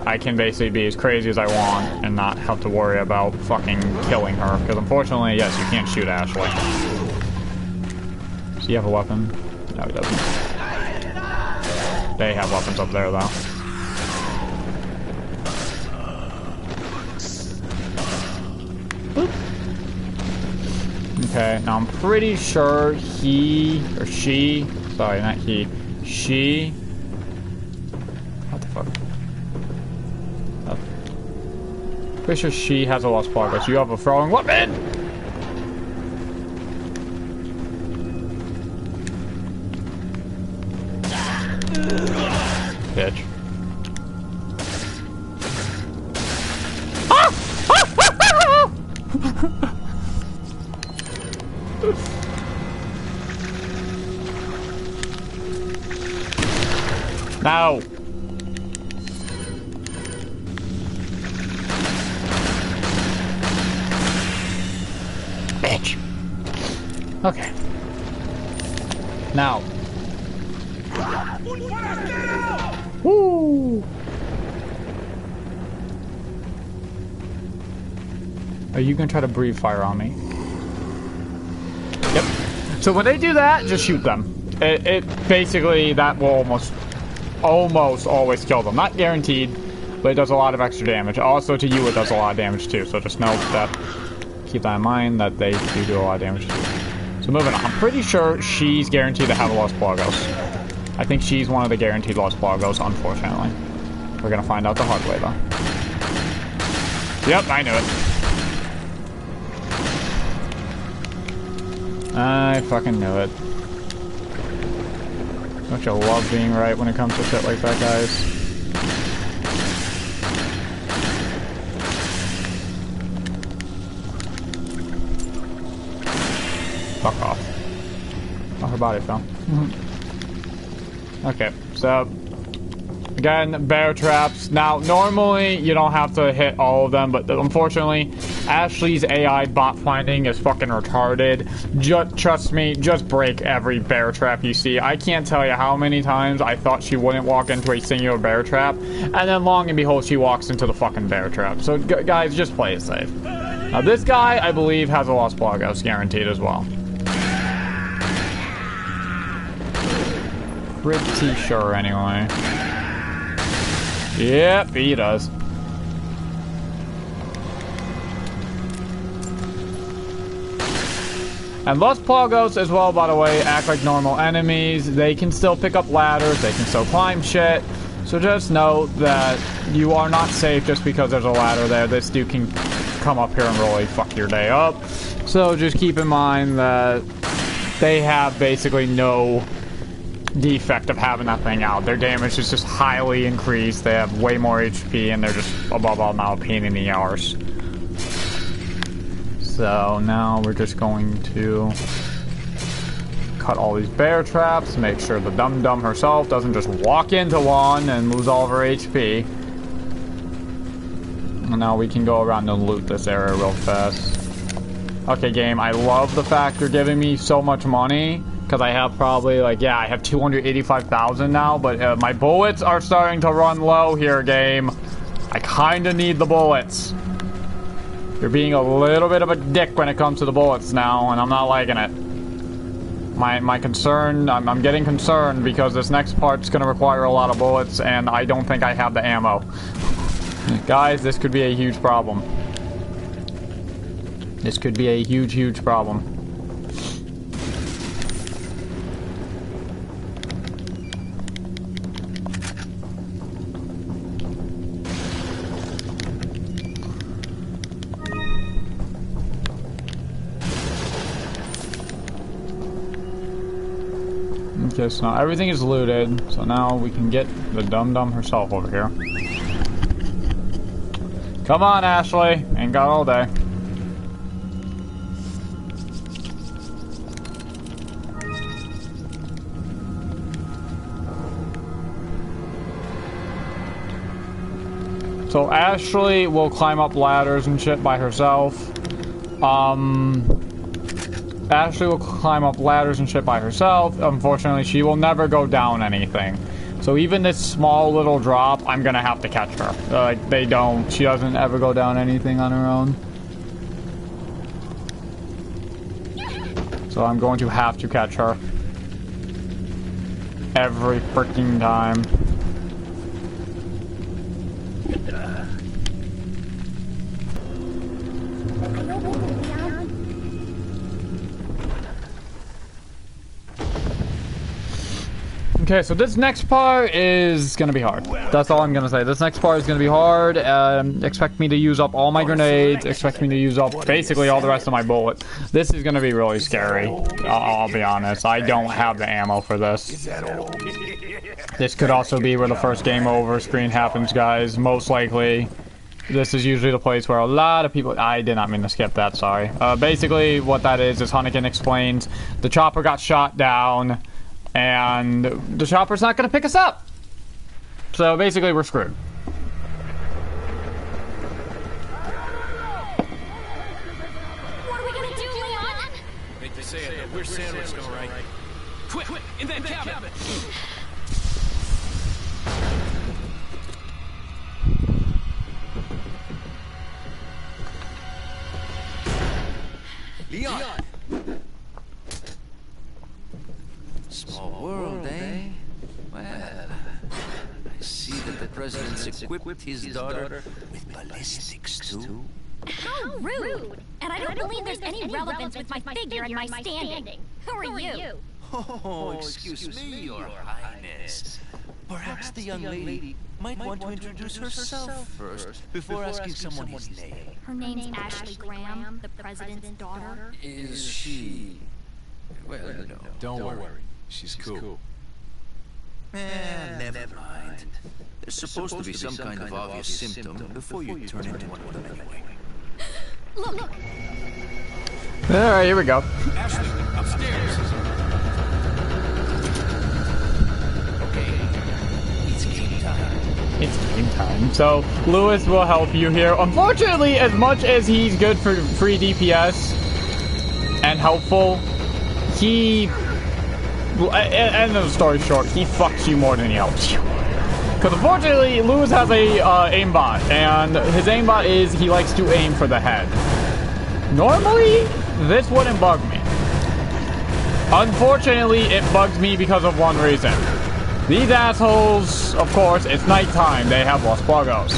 I can basically be as crazy as I want and not have to worry about fucking killing her. Because unfortunately, yes, you can't shoot Ashley. Does he have a weapon? No, he doesn't. They have weapons up there, though. Okay, now I'm pretty sure he or she, sorry, not he, she, what the fuck? Oh. Pretty sure she has a lost progress. You have a throwing weapon! Bitch. No! Bitch. Okay. Now. Woo! Are you gonna try to breathe fire on me? Yep. So when they do that, just shoot them. It basically, that will almost always kill them. Not guaranteed, but it does a lot of extra damage. Also to you, it does a lot of damage too. So just note that, keep that in mind, that they do a lot of damage too. So moving on. I'm pretty sure she's guaranteed to have a Los Plagos. I think she's one of the guaranteed Los Plagos, unfortunately. We're gonna find out the hard way though. Yep, I knew it. I fucking knew it. Don't you love being right when it comes to shit like that, guys? Fuck off. Oh, her body fell. Okay, so again, bear traps. Now, normally you don't have to hit all of them, but unfortunately, Ashley's AI bot finding is fucking retarded. Trust me, just break every bear trap you see. I can't tell you how many times I thought she wouldn't walk into a singular bear trap, and then long and behold, she walks into the fucking bear trap. So, guys, just play it safe. Now, this guy, I believe, has a Lost Plagos guaranteed as well. Pretty sure, anyway. Yep, he does. And Los Plagos as well, by the way, act like normal enemies. They can still pick up ladders, they can still climb shit. So just note that you are not safe just because there's a ladder there. This dude can come up here and really fuck your day up. So just keep in mind that they have basically no defect of having that thing out. Their damage is just highly increased. They have way more HP and they're just above all now a pain in the arse. So now we're just going to cut all these bear traps, make sure the dum-dum herself doesn't just walk into one and lose all of her HP. And now we can go around and loot this area real fast. Okay, game, I love the fact you're giving me so much money, because I have probably, like, yeah, I have 285,000 now, but my bullets are starting to run low here, game. I kind of need the bullets. You're being a little bit of a dick when it comes to the bullets now, and I'm not liking it. My concern, I'm getting concerned because this next part's going to require a lot of bullets, and I don't think I have the ammo. Guys, this could be a huge problem. This could be a huge, huge problem. Okay, so now everything is looted, so now we can get the dum-dum herself over here. Come on, Ashley. Ain't got all day. So Ashley will climb up ladders and shit by herself. Ashley will climb up ladders and shit by herself. Unfortunately, she will never go down anything. So even this small little drop, I'm gonna have to catch her. Like, she doesn't ever go down anything on her own. So I'm going to have to catch her. Every freaking time. Okay, so this next part is gonna be hard. That's all I'm gonna say. This next part is gonna be hard. Expect me to use up all my grenades. Expect me to use up basically all the rest of my bullets. This is gonna be really scary. I'll be honest. I don't have the ammo for this. This could also be where the first game over screen happens, guys. Most likely. This is usually the place where a lot of people... I did not mean to skip that, sorry. Basically, what that is Hunnigan explains the chopper got shot down, and the chopper's not going to pick us up. So basically, we're screwed. What are we gonna do, Leon? Hate to say it, but we're Sanders, all right. Quick, in that cabin! Leon! Small world, eh? Well, I see that the president's equipped his daughter with ballistics, too. How rude! And I don't believe there's any relevance with my figure and my standing. Who are you? Oh, excuse me, Your Highness. Perhaps the young lady might want to introduce herself first, before asking someone his name. Her name's Ashley Graham, the president's daughter. Is she... Well, no. Don't worry. She's cool. Never mind. There's supposed to be some kind of obvious symptom before you turn into one of them anyway. Look! Alright, here we go. Ashley, upstairs! It's game time. So, Lewis will help you here. Unfortunately, as much as he's good for free DPS and helpful, end of the story short, he fucks you more than he helps you. Because unfortunately, Lewis has a aimbot, and his aimbot is he likes to aim for the head. Normally, this wouldn't bug me. Unfortunately, it bugs me because of one reason. These assholes, of course, it's nighttime. They have Los Plagos.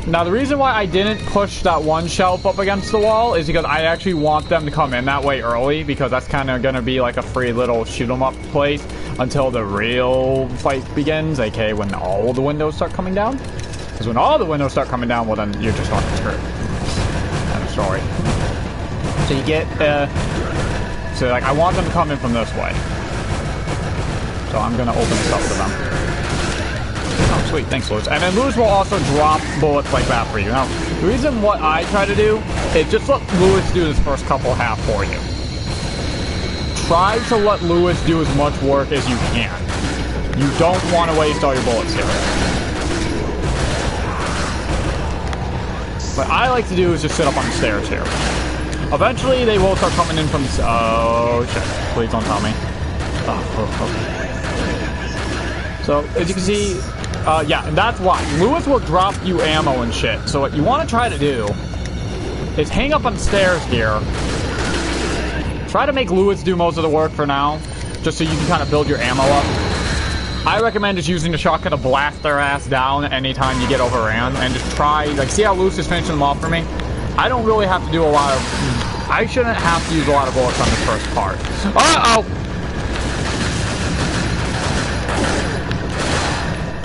Now, the reason why I didn't push that one shelf up against the wall is because I actually want them to come in that way early, because that's kind of going to be like a free little shoot-em-up place until the real fight begins, aka when all the windows start coming down. Because when all the windows start coming down, well, then you're just fucking screwed. I'm sorry. So you get, so like, I want them to come in from this way. So I'm gonna open this up for them. Oh, sweet, thanks, Lewis. And then Lewis will also drop bullets like that for you. Now, the reason what I try to do is just let Lewis do this first couple half for you. Try to let Lewis do as much work as you can. You don't want to waste all your bullets here. What I like to do is just sit up on the stairs here. Eventually, they will start coming in from... Oh, shit. Please don't tell me. Oh, okay. So, as you can see... yeah, that's why. Lewis will drop you ammo and shit. So what you want to try to do is hang up on the stairs here. Try to make Lewis do most of the work for now. Just so you can kind of build your ammo up. I recommend just using the shotgun to blast their ass down anytime you get overran. And just try... Like, see how Lewis is finishing them off for me? I don't really have to do a lot of... I shouldn't have to use a lot of bullets on this first part. Uh-oh!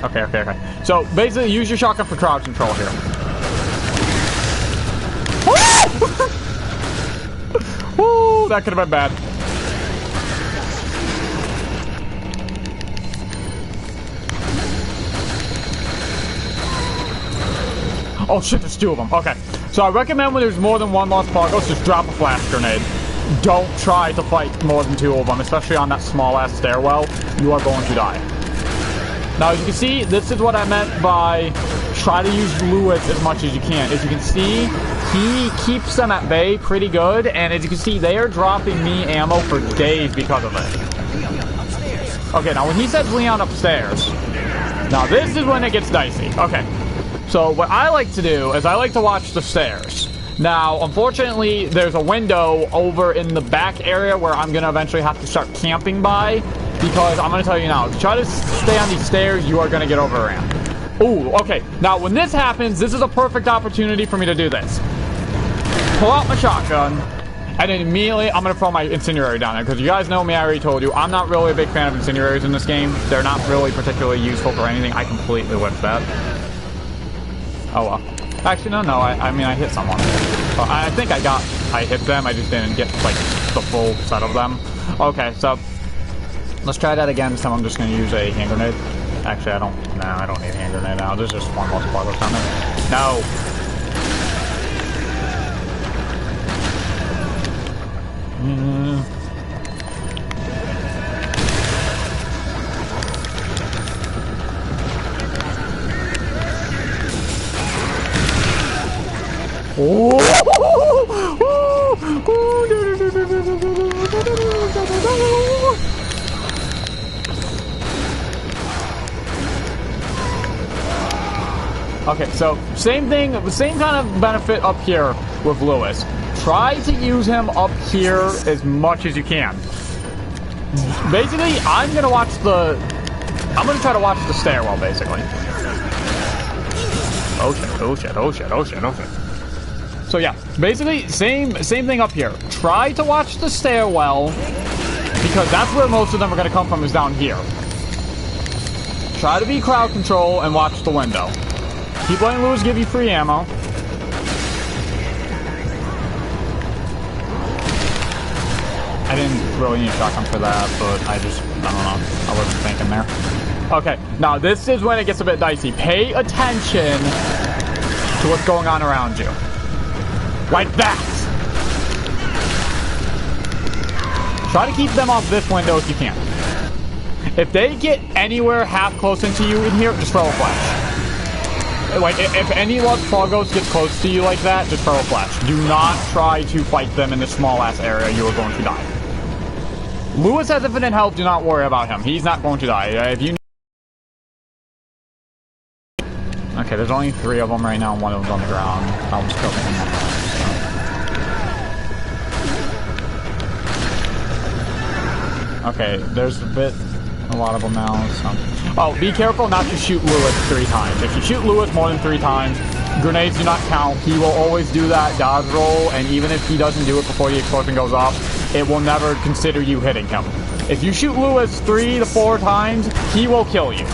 Okay. So, basically, use your shotgun for crowd control here. Woo! That could have been bad. Oh shit, there's two of them. Okay. So I recommend when there's more than one Los Plagos, just drop a flash grenade. Don't try to fight more than two of them, especially on that small-ass stairwell. You are going to die. Now, as you can see, this is what I meant by try to use Lewis as much as you can. As you can see, he keeps them at bay pretty good, and as you can see, they are dropping me ammo for days because of it. Okay, now when he says Leon upstairs, now this is when it gets dicey. Okay, so what I like to do is I like to watch the stairs. Now, unfortunately, there's a window over in the back area where I'm going to eventually have to start camping by, because I'm going to tell you now, if you try to stay on these stairs, you are going to get overran. Ooh, okay. Now, when this happens, this is a perfect opportunity for me to do this. Pull out my shotgun, and then immediately I'm going to throw my incendiary down there, because you guys know me, I already told you, I'm not really a big fan of incendiaries in this game. They're not really particularly useful for anything. I completely whipped that. Oh, well. Actually, no, I mean, I hit someone. I think I hit them, I just didn't get, like, the full set of them. Okay, so, let's try that again. This time I'm just going to use a hand grenade. Actually, I don't need a hand grenade now. There's just one multiplier left on it. No! Okay, so same thing, same kind of benefit up here with Lewis. Try to use him up here as much as you can. Basically, I'm gonna try to watch the stairwell, basically. Oh shit, oh shit, oh shit, oh shit, oh shit. So yeah, basically, same thing up here. Try to watch the stairwell, because that's where most of them are gonna come from, is down here. Try to be crowd control and watch the window. Keep letting Lewis give you free ammo. I didn't really need a shotgun for that, but I don't know. I wasn't thinking there. Okay, now this is when it gets a bit dicey. Pay attention to what's going on around you. Like that! Try to keep them off this window if you can. If they get anywhere half close into you in here, just throw a flash. Like, if any Lux Progos gets close to you like that, just throw a flash. Do not try to fight them in this small-ass area. You are going to die. Lewis has infinite health. Do not worry about him. He's not going to die. If you... Okay, there's only 3 of them right now, and one of them's on the ground. I'll just kill him. Okay, there's a lot of them now. So. Oh, be careful not to shoot Lewis 3 times. If you shoot Lewis more than 3 times, grenades do not count. He will always do that dodge roll, and even if he doesn't do it before the explosion goes off, it will never consider you hitting him. If you shoot Lewis 3 to 4 times, he will kill you.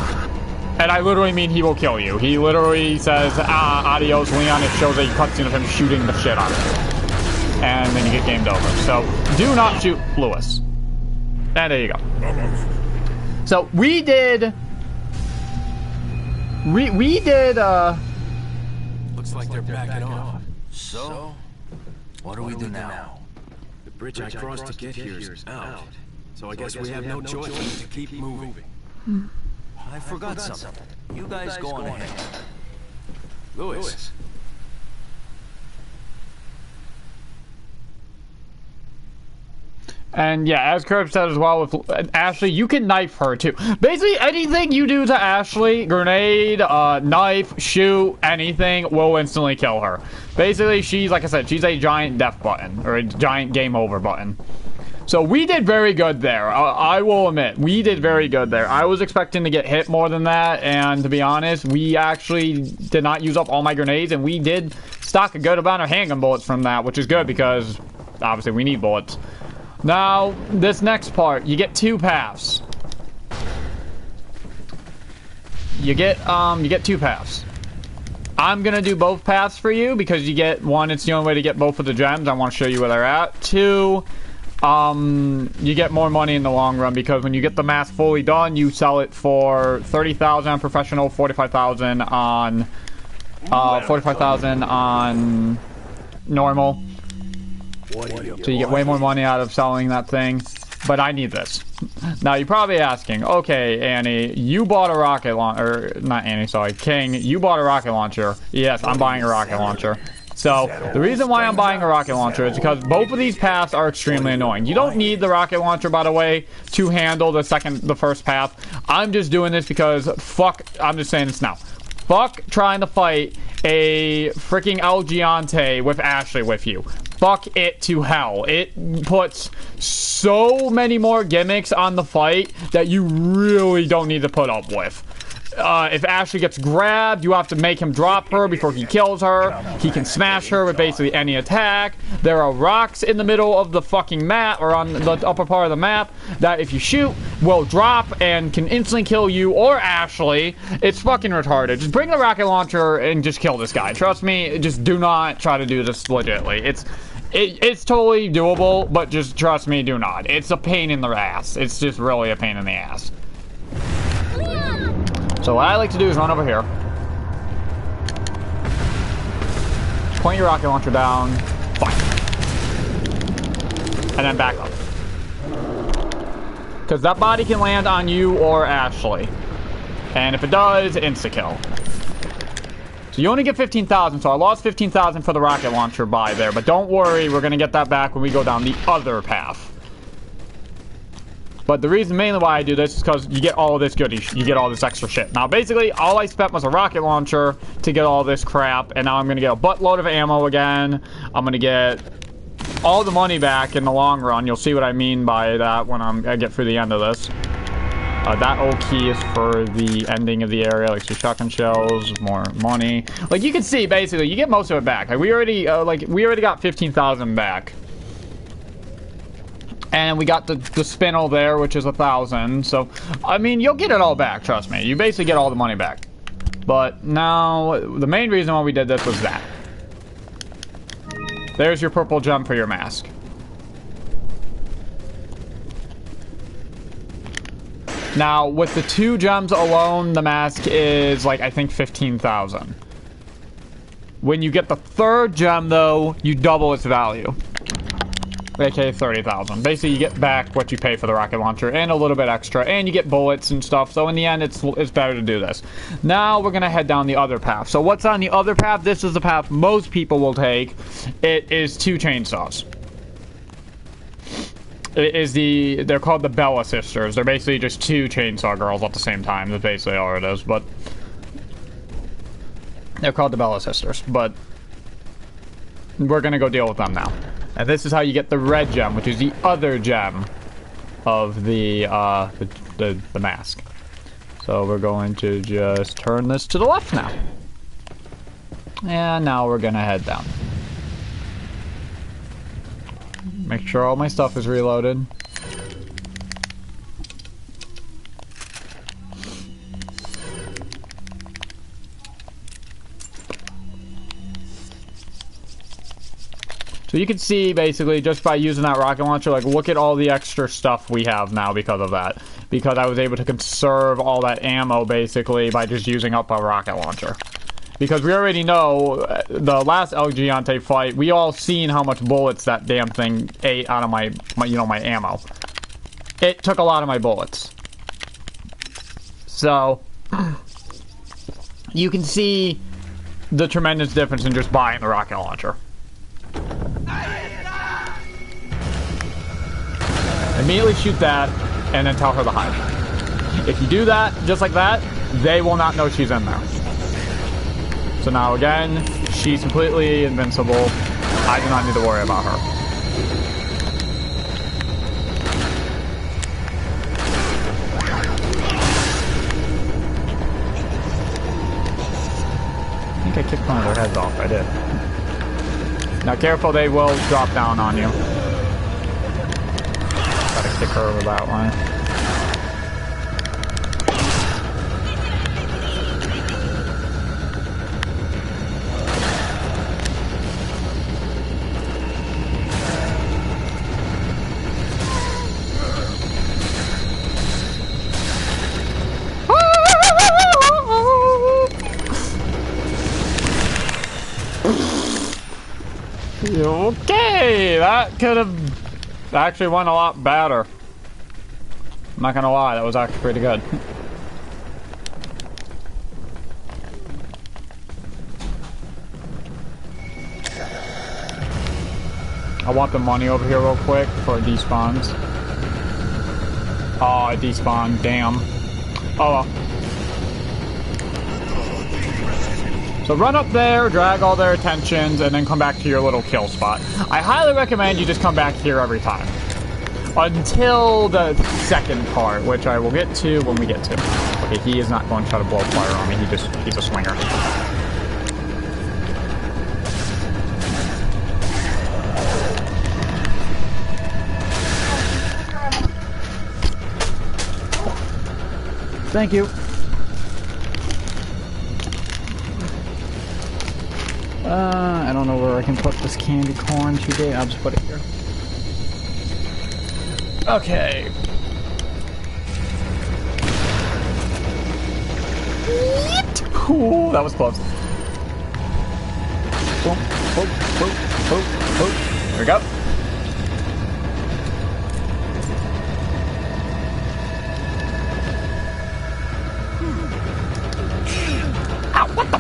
And I literally mean he will kill you. He literally says, adios, Leon. It shows a cutscene of him shooting the shit out of you. And then you get gamed over. So, do not shoot Lewis. And there you go. So, we did... Looks like they're backing off. So, what do we do now? The bridge I crossed to get here is out. So I guess we have no choice but to keep moving. I forgot something. You guys go on ahead. Lewis. And yeah, as Curb said as well, with Ashley, you can knife her too. Basically, anything you do to Ashley, grenade, knife, shoot, anything, will instantly kill her. Basically, she's, like I said, she's a giant death button, or a giant game over button. So we did very good there. I will admit, we did very good there. I was expecting to get hit more than that, and to be honest, we actually did not use up all my grenades, and we did stock a good amount of handgun bullets from that, which is good because, obviously, we need bullets. Now, this next part, you get 2 paths. You get 2 paths. I'm gonna do both paths for you because you get 1, it's the only way to get both of the gems. I want to show you where they're at. 2, you get more money in the long run because when you get the mask fully done, you sell it for 30,000 on professional, 45,000 on 45,000 on normal. So you get way more money out of selling that thing. but I need this. Now, you're probably asking, okay, Annie, you bought a rocket launcher, or not Annie, sorry, King, you bought a rocket launcher. Yes, I'm buying a rocket launcher. So, the reason why I'm buying a rocket launcher is because both of these paths are extremely annoying. You don't need the rocket launcher, by the way, to handle the first path. I'm just doing this because, I'm just saying this now. Fuck trying to fight a freaking El Gigante with Ashley with you. Fuck it to hell. It puts so many more gimmicks on the fight that you really don't need to put up with. If Ashley gets grabbed, you have to make him drop her before he kills her. He can smash her with basically any attack. There are rocks in the middle of the fucking map, or on the upper part of the map, that if you shoot, will drop and can instantly kill you or Ashley. It's fucking retarded. Just bring the rocket launcher and just kill this guy. Trust me, just do not try to do this legitly. It's totally doable, but just trust me, do not. It's a pain in the ass. It's just really a pain in the ass. So what I like to do is run over here. Point your rocket launcher down. Fire. And then back up. Because that body can land on you or Ashley. And if it does, insta-kill. So you only get 15,000, so I lost 15,000 for the rocket launcher buy there. But don't worry, we're going to get that back when we go down the other path. But the reason mainly why I do this is because you get all of this goodies. You get all this extra shit. Now, basically, all I spent was a rocket launcher to get all this crap. And now I'm going to get a buttload of ammo again. I'm going to get all the money back in the long run. You'll see what I mean by that when I get through the end of this. That old key is for the ending of the area, like some shotgun shells, more money. Like you can see, basically, you get most of it back. Like we already got 15,000 back. And we got the spinel there, which is 1,000. So, I mean, you'll get it all back, trust me. You basically get all the money back. But now, the main reason why we did this was that. There's your purple gem for your mask. Now, with the 2 gems alone, the mask is, like, I think 15,000. When you get the 3rd gem, though, you double its value. aka 30,000. Basically, you get back what you pay for the rocket launcher and a little bit extra, and you get bullets and stuff. So in the end, it's better to do this. Now we're gonna head down the other path. So what's on the other path? This is the path most people will take. It is 2 chainsaws. It is they're called the Bella sisters. They're basically just 2 chainsaw girls at the same time. That's basically all it is. But they're called the Bella sisters. But we're gonna go deal with them now. And this is how you get the red gem, which is the other gem of the mask. So we're going to just turn this to the left now. And now we're gonna head down. Make sure all my stuff is reloaded. So you can see, basically, just by using that rocket launcher, like, look at all the extra stuff we have now because of that. Because I was able to conserve all that ammo, basically, by just using up a rocket launcher. Because we already know, the last El Gigante fight, we all seen how much bullets that damn thing ate out of my ammo. It took a lot of my bullets. So, you can see the tremendous difference in just buying the rocket launcher. Immediately shoot that, and then tell her to hide. If you do that, just like that, they will not know she's in there. So now again, she's completely invincible. I do not need to worry about her. I think I kicked one of their heads off. I did. Now careful, they will drop down on you. Gotta kick her over that one. Okay, that could have actually went a lot better. not gonna lie, that was actually pretty good. I want the money over here real quick before it despawns. Oh, it despawned. Damn. Oh well. So run up there, drag all their attentions, and then come back to your little kill spot. I highly recommend you just come back here every time. Until the second part, which I will get to when we get to. Okay, he is not going to try to blow fire on me. He's a swinger. Thank you. I don't know where I can put this candy corn today. I'll just put it here. Okay. Ooh, that was close. Boom, boom, boom, boom, boom. There we go. Ow, what the?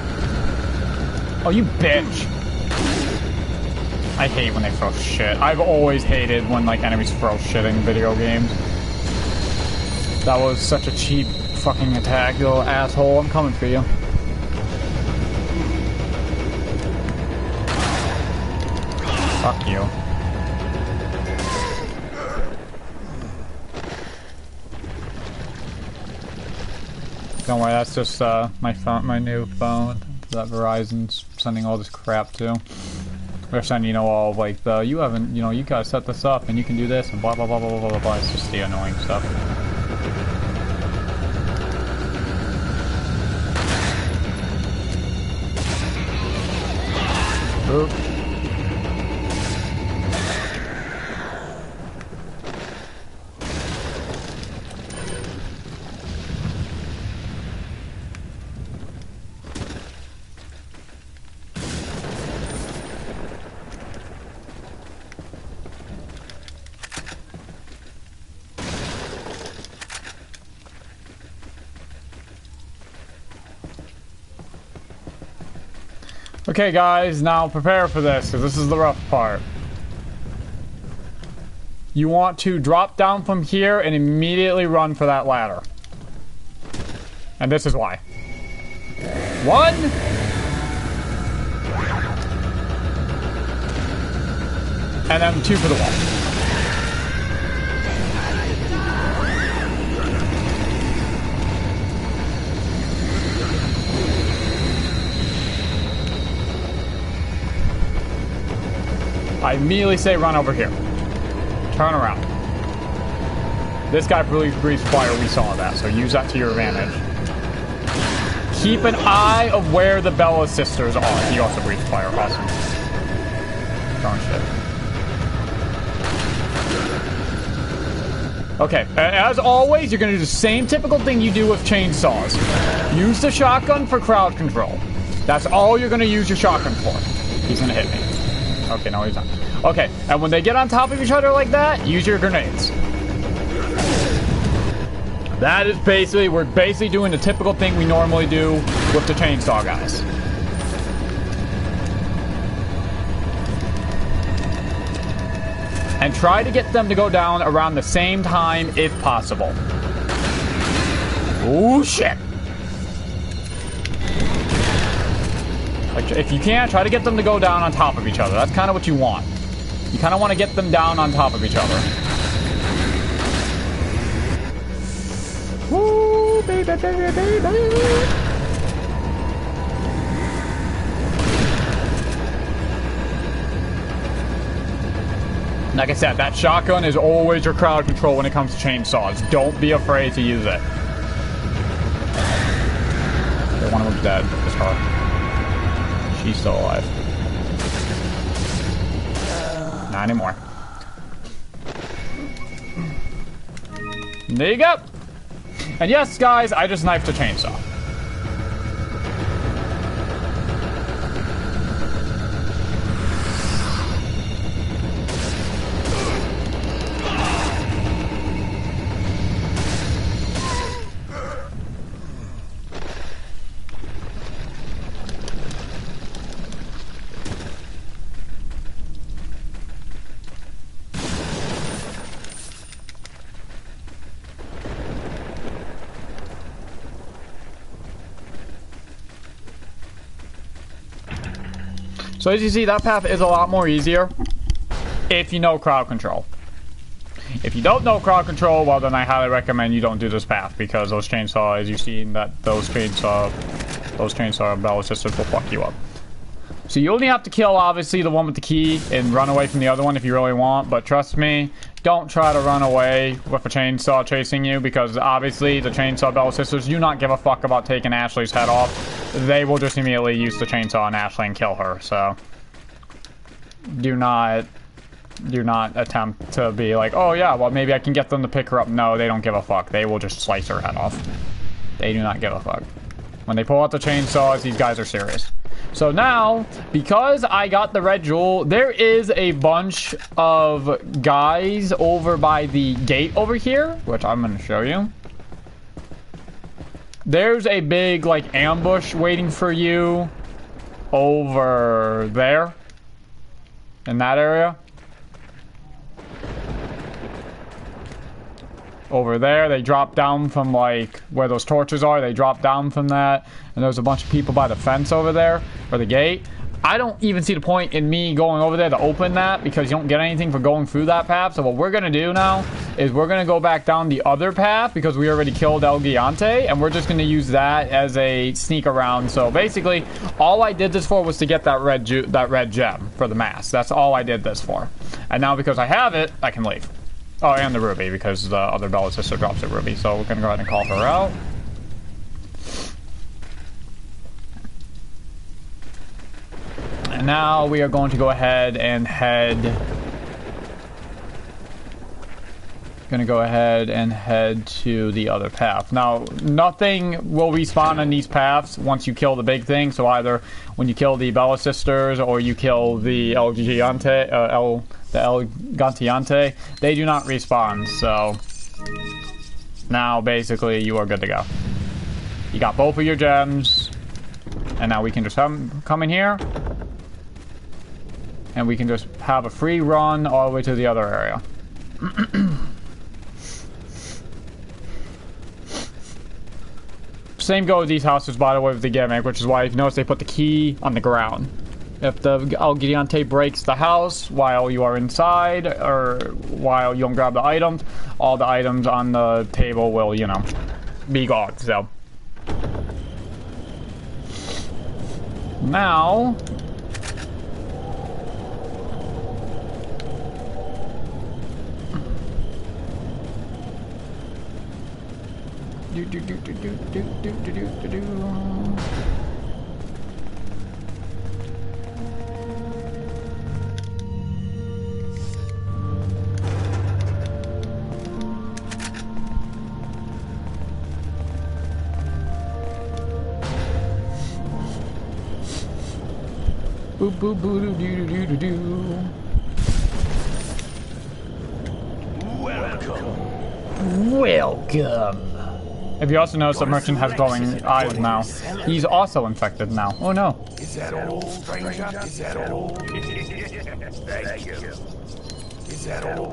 Oh, you bitch. I hate when they throw shit. I've always hated when, like, enemies throw shit in video games. That was such a cheap fucking attack, you little asshole. I'm coming for you. Fuck you. Don't worry, that's just my phone, my new phone that Verizon's sending all this crap to. They're sending, you know, all of, like, the, you haven't, you know, you gotta set this up and you can do this and blah blah blah blah blah blah blah. It's just the annoying stuff. Oop. Okay guys, now prepare for this, because this is the rough part. You want to drop down from here and immediately run for that ladder. And this is why. 1. And then 2 for the wall. I immediately say run over here. Turn around. This guy breathes fire, we saw that, so use that to your advantage. Keep an eye of where the Bella sisters are. He also breathes fire, awesome. Darn shit. Okay, as always, you're gonna do the same typical thing you do with chainsaws. Use the shotgun for crowd control. That's all you're gonna use your shotgun for. He's gonna hit me. Okay, no, he's not. Okay, and when they get on top of each other like that, use your grenades. That is basically, we're basically doing the typical thing we normally do with the chainsaw guys. And try to get them to go down around the same time if possible. Oh shit. Like, if you can, try to get them to go down on top of each other. That's kind of what you want. You kind of want to get them down on top of each other. Woo, baby, baby, baby. Like I said, that shotgun is always your crowd control when it comes to chainsaws. Don't be afraid to use it. Okay, one of them's dead. It's her. She's still alive. Not anymore. There you go. And yes, guys, I just knifed a chainsaw. So as you see, that path is a lot more easier if you know crowd control. If you don't know crowd control, well then I highly recommend you don't do this path, because those chainsaw, as you've seen, that those chainsaw bell sisters will fuck you up. So you only have to kill, obviously, the one with the key and run away from the other one if you really want, but trust me, don't try to run away with a chainsaw chasing you, because obviously the chainsaw bell sisters do not give a fuck about taking Ashley's head off. They will just immediately use the chainsaw on Ashley and kill her, so do not attempt to be like, oh yeah, well maybe I can get them to pick her up. No, they don't give a fuck. They will just slice her head off. They do not give a fuck. When they pull out the chainsaws, these guys are serious. So now, because I got the red jewel, there is a bunch of guys over by the gate over here, which I'm going to show you. There's a big, like, ambush waiting for you over there. In that area. Over there, they drop down from, like, where those torches are. They drop down from that. And there's a bunch of people by the fence over there, or the gate. I don't even see the point in me going over there to open that, because you don't get anything for going through that path. So what we're going to do now is we're going to go back down the other path, because we already killed El Gigante, and we're just going to use that as a sneak around. So basically, all I did this for was to get that red gem for the mask. That's all I did this for. And now because I have it, I can leave. Oh, and the ruby, because the other Bella sister drops a ruby. So we're going to go ahead and call her out. And now we are going to go ahead and head... to the other path. Now, nothing will respawn on these paths once you kill the big thing. So either when you kill the Bella sisters or you kill the El Gantiante, they do not respawn. So now basically you are good to go. You got both of your gems, and now we can just come in here, and we can just have a free run all the way to the other area. Same go with these houses, by the way, with the gimmick, which is why if you notice they put the key on the ground. If the El Gigante breaks the house while you are inside, or while you don't grab the items, all the items on the table will, you know, be gone. So now boop boop boo doo doo doo doo doo. Welcome. If you also notice, the merchant has glowing eyes now. He's also infected now. Oh no. Is that all, stranger? Is that all? Thank you. Is that all?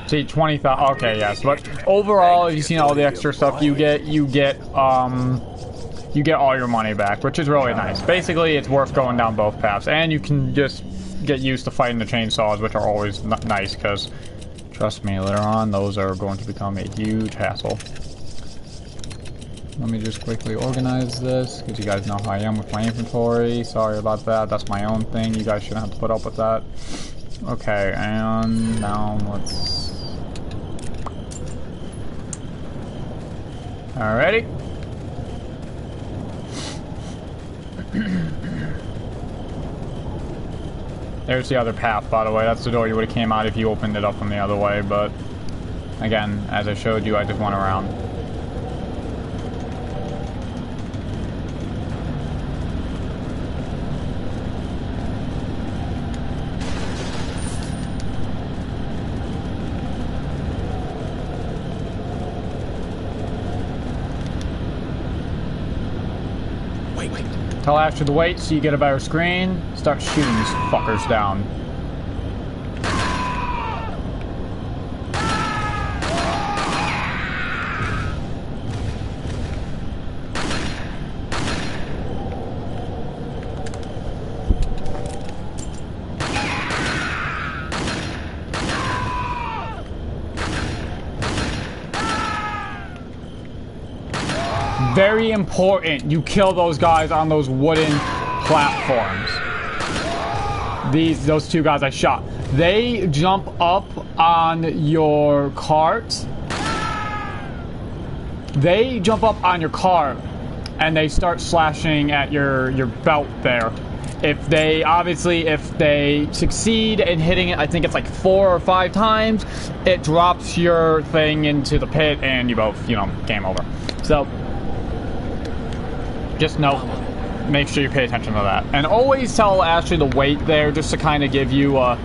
See, 20,000. Okay, yes. But overall, if you've seen all the extra stuff you get all your money back, which is really nice. Basically, it's worth going down both paths, and you can just get used to fighting the chainsaws, which are always nice, because trust me, later on, those are going to become a huge hassle. Let me just quickly organize this, because you guys know how I am with my inventory. Sorry about that. That's my own thing. You guys shouldn't have to put up with that. Okay, and now let's... Alrighty. There's the other path, by the way. That's the door you would have came out if you opened it up from the other way, but again, as I showed you, I just went around. Tell Asher to wait so you get a better screen. Start shooting these fuckers down. very important you kill those guys on those wooden platforms. Those two guys I shot. They jump up on your cart. They jump up on your cart and they start slashing at your belt there. If they succeed in hitting it, I think it's like 4 or 5 times, it drops your thing into the pit and you both, game over. So, just note, make sure you pay attention to that. And always tell Ashley to wait there just to kind of give you a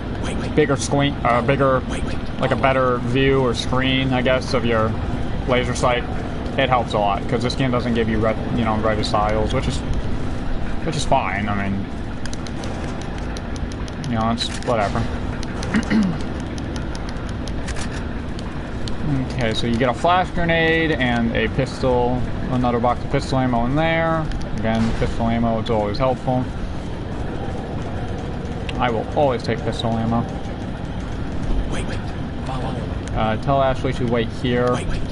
bigger screen, like a better view or screen, I guess, of your laser sight. It helps a lot because this game doesn't give you red styles, which is fine. I mean, it's whatever. Okay, so you get a flash grenade and a pistol, another box of pistol ammo in there. Again, pistol ammo is always helpful. I will always take pistol ammo. Wait, follow. Tell Ashley to wait here. Wait.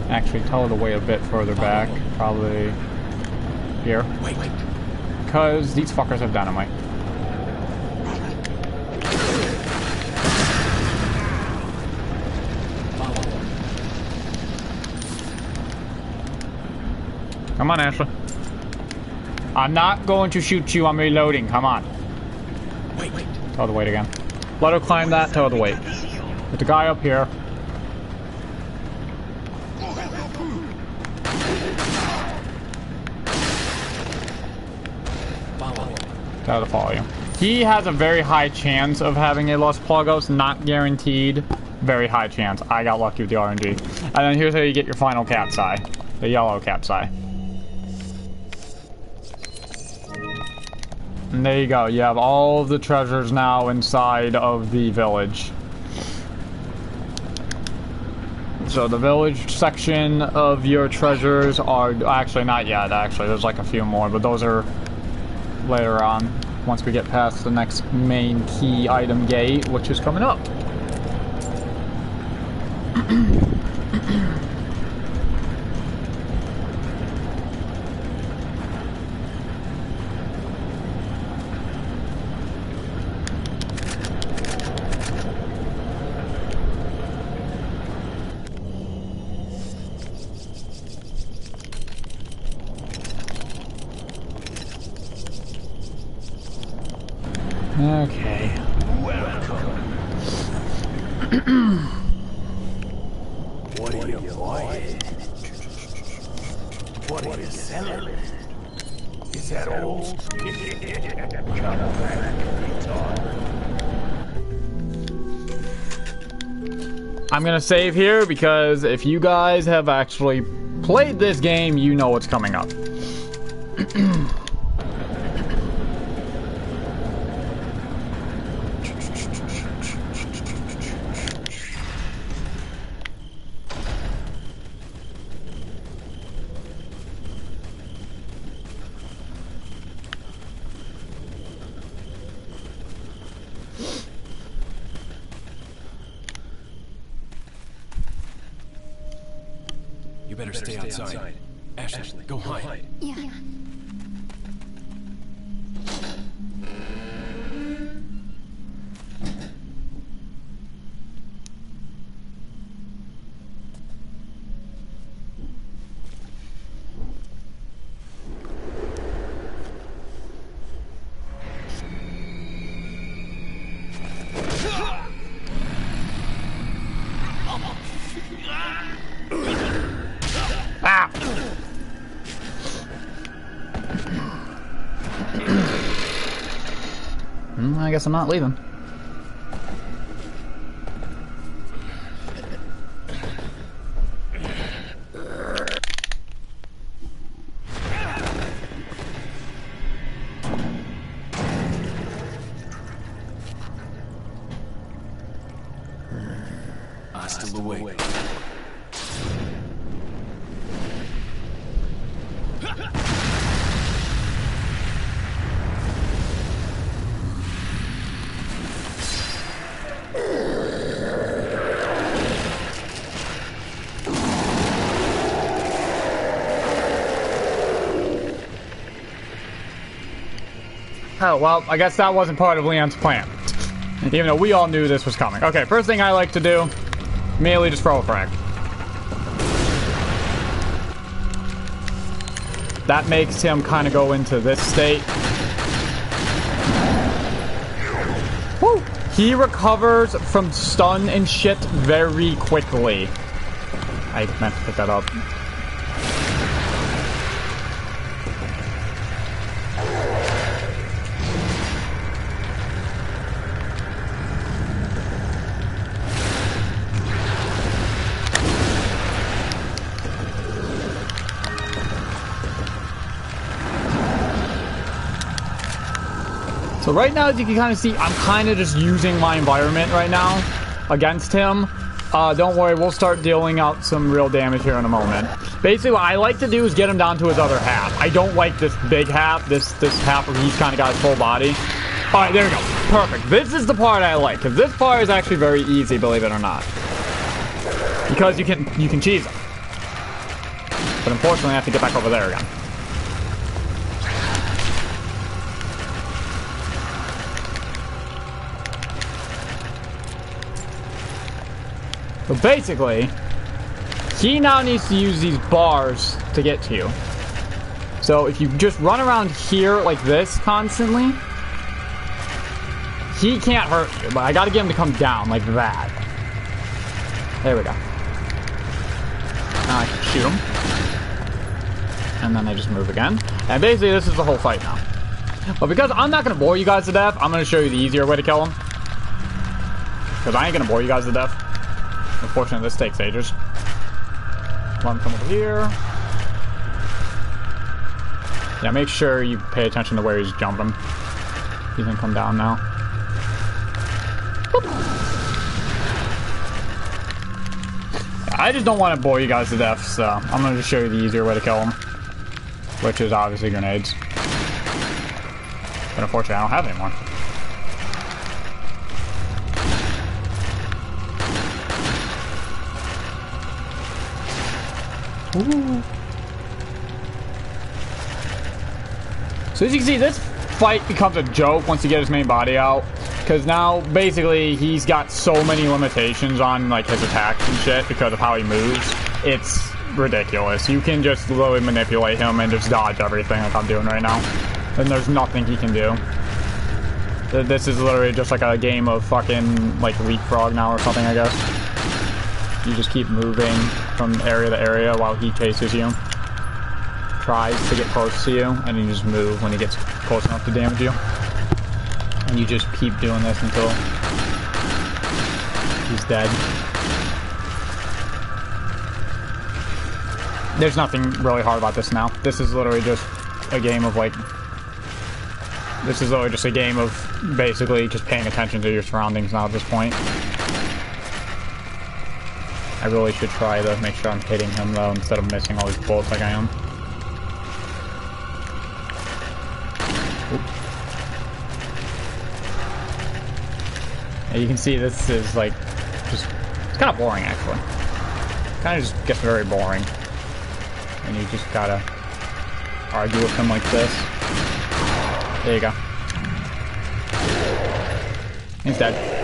Actually, tell her to wait a bit further back. Probably here. Wait. Because these fuckers have dynamite. Come on, Ashley. I'm not going to shoot you. I'm reloading. Come on. Wait. Tell her to wait again. Let her climb that. Tell her to wait. Put the guy up here. Tell her to follow you. He has a very high chance of having a Los Plagos. Not guaranteed. Very high chance. I got lucky with the RNG. And then here's how you get your final cat's eye. The yellow cat's eye. And there you go. You have all of the treasures now inside of the village. So the village section of your treasures are actually not yet. Actually, there's like a few more, but those are later on. Once we get past the next main key item gate, which is coming up. Okay. What are you buying? What are you selling? Is that all? Come back anytime. I'm gonna save here because if you guys have actually played this game, you know what's coming up. You better stay outside. Ashley, go hide. Yeah. I guess I'm not leaving. Hasta luego. Oh, well, I guess that wasn't part of Leon's plan. Even though we all knew this was coming. Okay, first thing I like to do, immediately just throw a frag. That makes him kind of go into this state. Woo! He recovers from stun and shit very quickly. I meant to pick that up. So right now, as you can kind of see, I'm kind of just using my environment right now against him. Don't worry, we'll start dealing out some real damage here in a moment. Basically, what I like to do is get him down to his other half. I don't like this big half, this half where he's kind of got his full body. All right, there we go. Perfect. This is the part I like, because this part is actually very easy, believe it or not. Because you can cheese him. But unfortunately, I have to get back over there again. So basically, he now needs to use these bars to get to you. So if you just run around here like this constantly, he can't hurt you, but I gotta get him to come down like that. There we go. Now I can shoot him. And then I just move again. And basically this is the whole fight now. But because I'm not gonna bore you guys to death, I'm gonna show you the easier way to kill him. Because I ain't gonna bore you guys to death. Unfortunately, this takes ages. Let him come over here. Yeah, make sure you pay attention to where he's jumping. He's gonna come down now. Boop. I just don't want to bore you guys to death, so I'm gonna just show you the easier way to kill him. Which is obviously grenades. But unfortunately, I don't have any more. Ooh. So as you can see, this fight becomes a joke once you get his main body out. Because now, basically, he's got so many limitations on like his attacks and shit because of how he moves. It's ridiculous. You can just literally manipulate him and just dodge everything like I'm doing right now. And there's nothing he can do. This is literally just like a game of fucking like leapfrog now or something, I guess. You just keep moving from area to area while he chases you. Tries to get close to you, and you just move when he gets close enough to damage you. And you just keep doing this until he's dead. There's nothing really hard about this now. This is literally just a game of like... This is literally just a game of basically just paying attention to your surroundings now at this point. I really should try to make sure I'm hitting him though instead of missing all these bullets like I am. And you can see this is like just it's kind of boring actually. Kind of just gets very boring. And you just gotta argue with him like this. There you go. He's dead.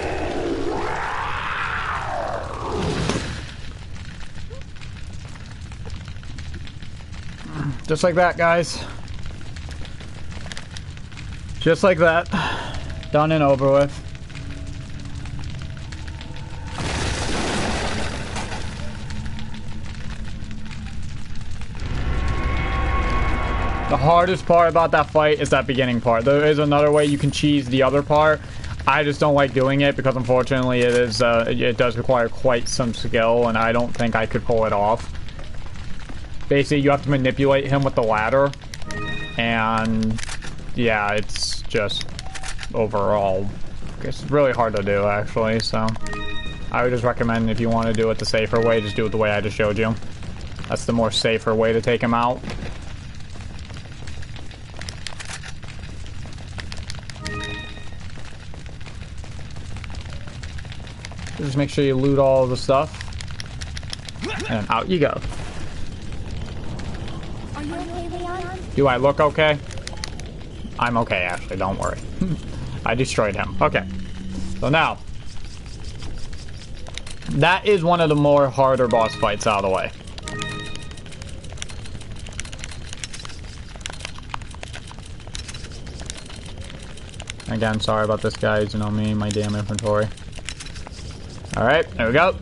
Just like that, guys. Just like that. Done and over with. The hardest part about that fight is that beginning part. There is another way you can cheese the other part. I just don't like doing it because unfortunately it does require quite some skill and I don't think I could pull it off. Basically, you have to manipulate him with the ladder, and yeah, it's just overall, it's really hard to do actually, so I would just recommend if you want to do it the safer way, just do it the way I just showed you. That's the more safer way to take him out. Just make sure you loot all the stuff, and out you go. Are you okay, Leon? Do I look okay? I'm okay, actually, don't worry. I destroyed him. Okay. So now, that is one of the more harder boss fights out of the way. Again, sorry about this, guys. You know me, my damn inventory. Alright, there we go.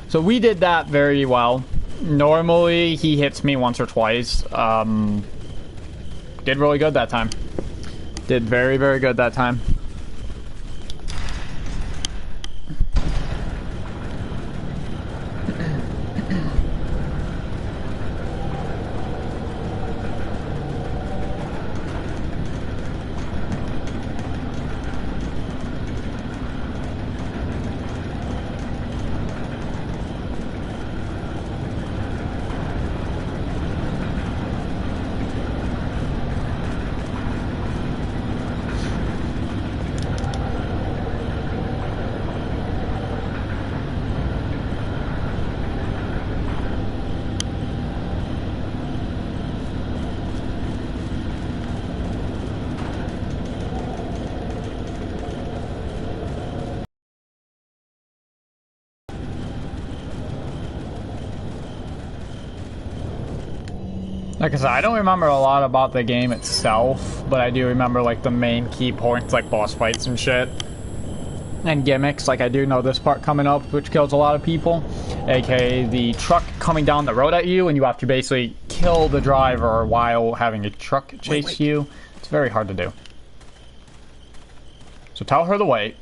So we did that very well. Normally, he hits me once or twice. Did really good that time. Did very, very good that time. Like I said, I don't remember a lot about the game itself, but I do remember, like, the main key points, like boss fights and shit. And gimmicks, like I do know this part coming up, which kills a lot of people. AKA the truck coming down the road at you, and you have to basically kill the driver while having a truck chase you. It's very hard to do. So tell her to wait.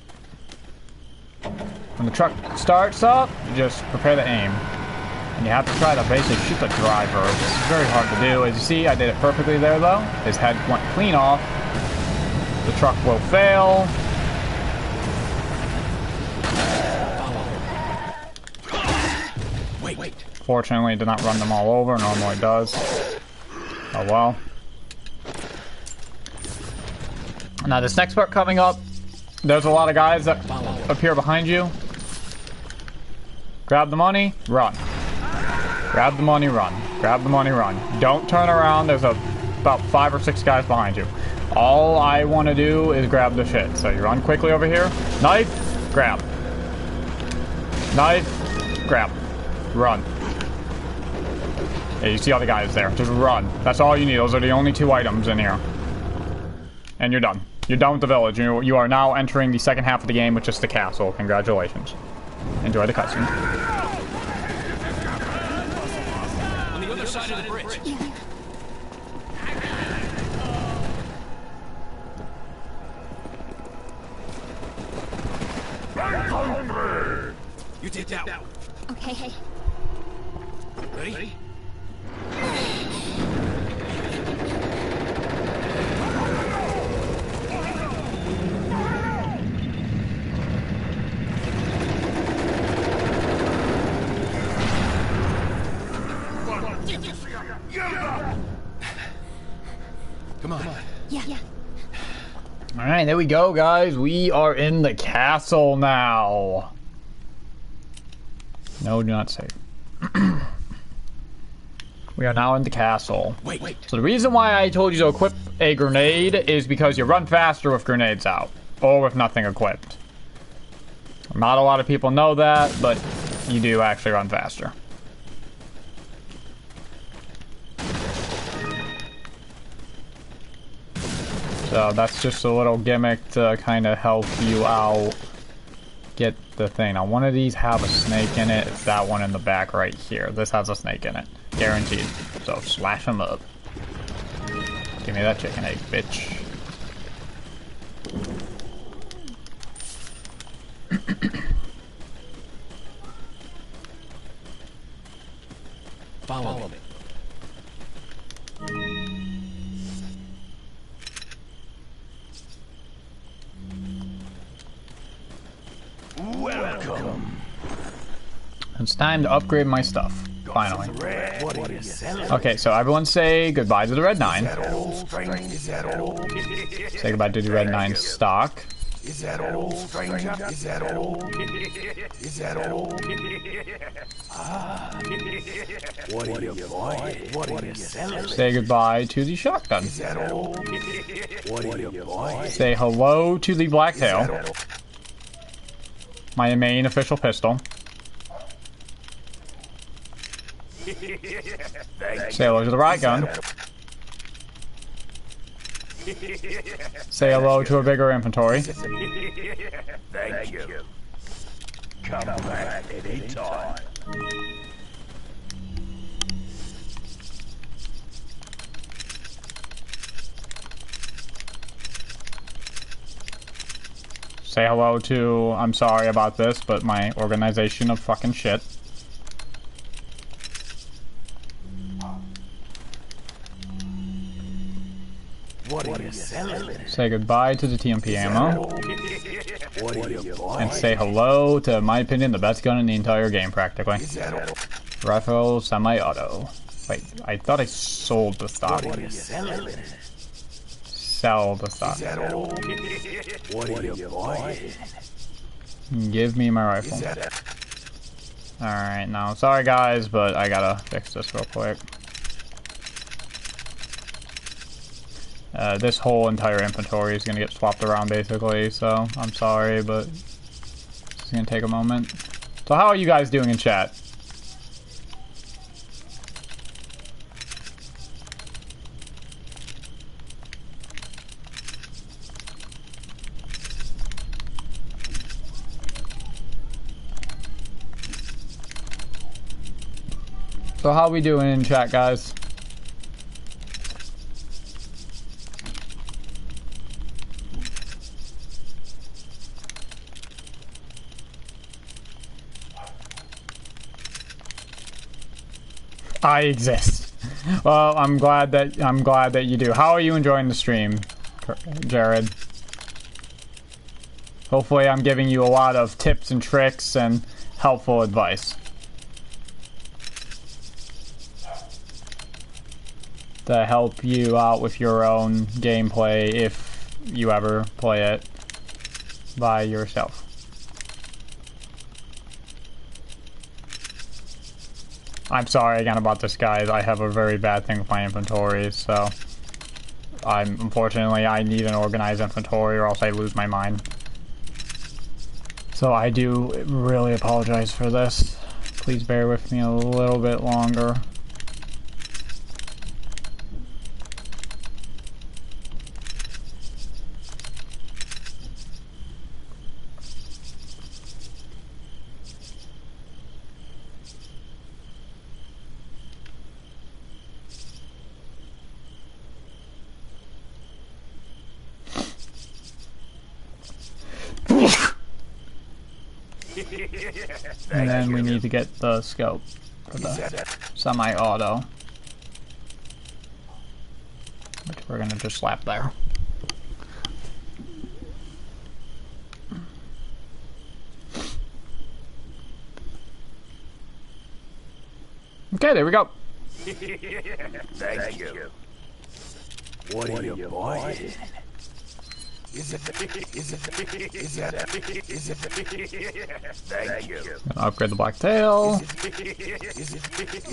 When the truck starts up, you just prepare to aim. And you have to try to basically shoot the driver. It's very hard to do. As you see, I did it perfectly there, though. His head went clean off. The truck will fail. Wait. Fortunately, it did not run them all over. Normally it does. Oh well. Now, this next part coming up, there's a lot of guys that appear behind you. Grab the money, run. Grab the money, run. Grab the money, run. Don't turn around. There's about 5 or 6 guys behind you. All I want to do is grab the shit. So you run quickly over here. Knife, grab. Knife, grab. Run. Yeah, you see all the guys there. Just run. That's all you need. Those are the only 2 items in here. And you're done. You're done with the village. You are now entering the second half of the game, which is the castle. Congratulations. Enjoy the cutscene. Side of the bridge. You take that one. Okay. Ready? Come on. Yeah. Alright, there we go, guys. We are in the castle now. No, do not save. We are now in the castle. Wait. So the reason why I told you to equip a grenade is because you run faster with grenades out. Or with nothing equipped. Not a lot of people know that, but you do actually run faster. So that's just a little gimmick to kind of help you out get the thing. Now, one of these have a snake in it. It's that one in the back right here. This has a snake in it. Guaranteed. So slash them up. Give me that chicken egg, bitch. Follow me. Welcome. It's time to upgrade my stuff. Finally. Okay, so everyone say goodbye to the Red 9. Say goodbye to the Red 9 stock. Is that all, stranger? Is that all? Is that all? What are you buying? What are you selling? Say goodbye to the shotgun. Is that all? What are you buying? Say hello to the blacktail. My main official pistol. Say hello to the riot gun. Say hello to a bigger inventory. Thank you. Come back anytime. Say hello to, I'm sorry about this, but my organization of fucking shit. What are you selling? Say goodbye to the TMP ammo. What are you buying? And say hello to, in my opinion, the best gun in the entire game, practically. Is that all? Rifle semi-auto. Wait, I thought I sold the stock. What are you selling? Sell the stock. Is that all? What are you buying? Give me my rifle. Alright, now, sorry guys, but I gotta fix this real quick. This whole entire inventory is gonna get swapped around basically, so I'm sorry, but it's gonna take a moment. So how are you guys doing in chat? So how are we doing in chat, guys? I exist. Well, I'm glad that you do. How are you enjoying the stream, Jared? Hopefully I'm giving you a lot of tips and tricks and helpful advice to help you out with your own gameplay if you ever play it by yourself. I'm sorry again about this, guys. I have a very bad thing with my inventory, so unfortunately I need an organized inventory or else I lose my mind. So I do really apologize for this. Please bear with me a little bit longer. And then we need to get the scope for the semi-auto, which we're gonna just slap there. Okay, there we go. Thank you. What are you buying? Thank you. Upgrade the black tail.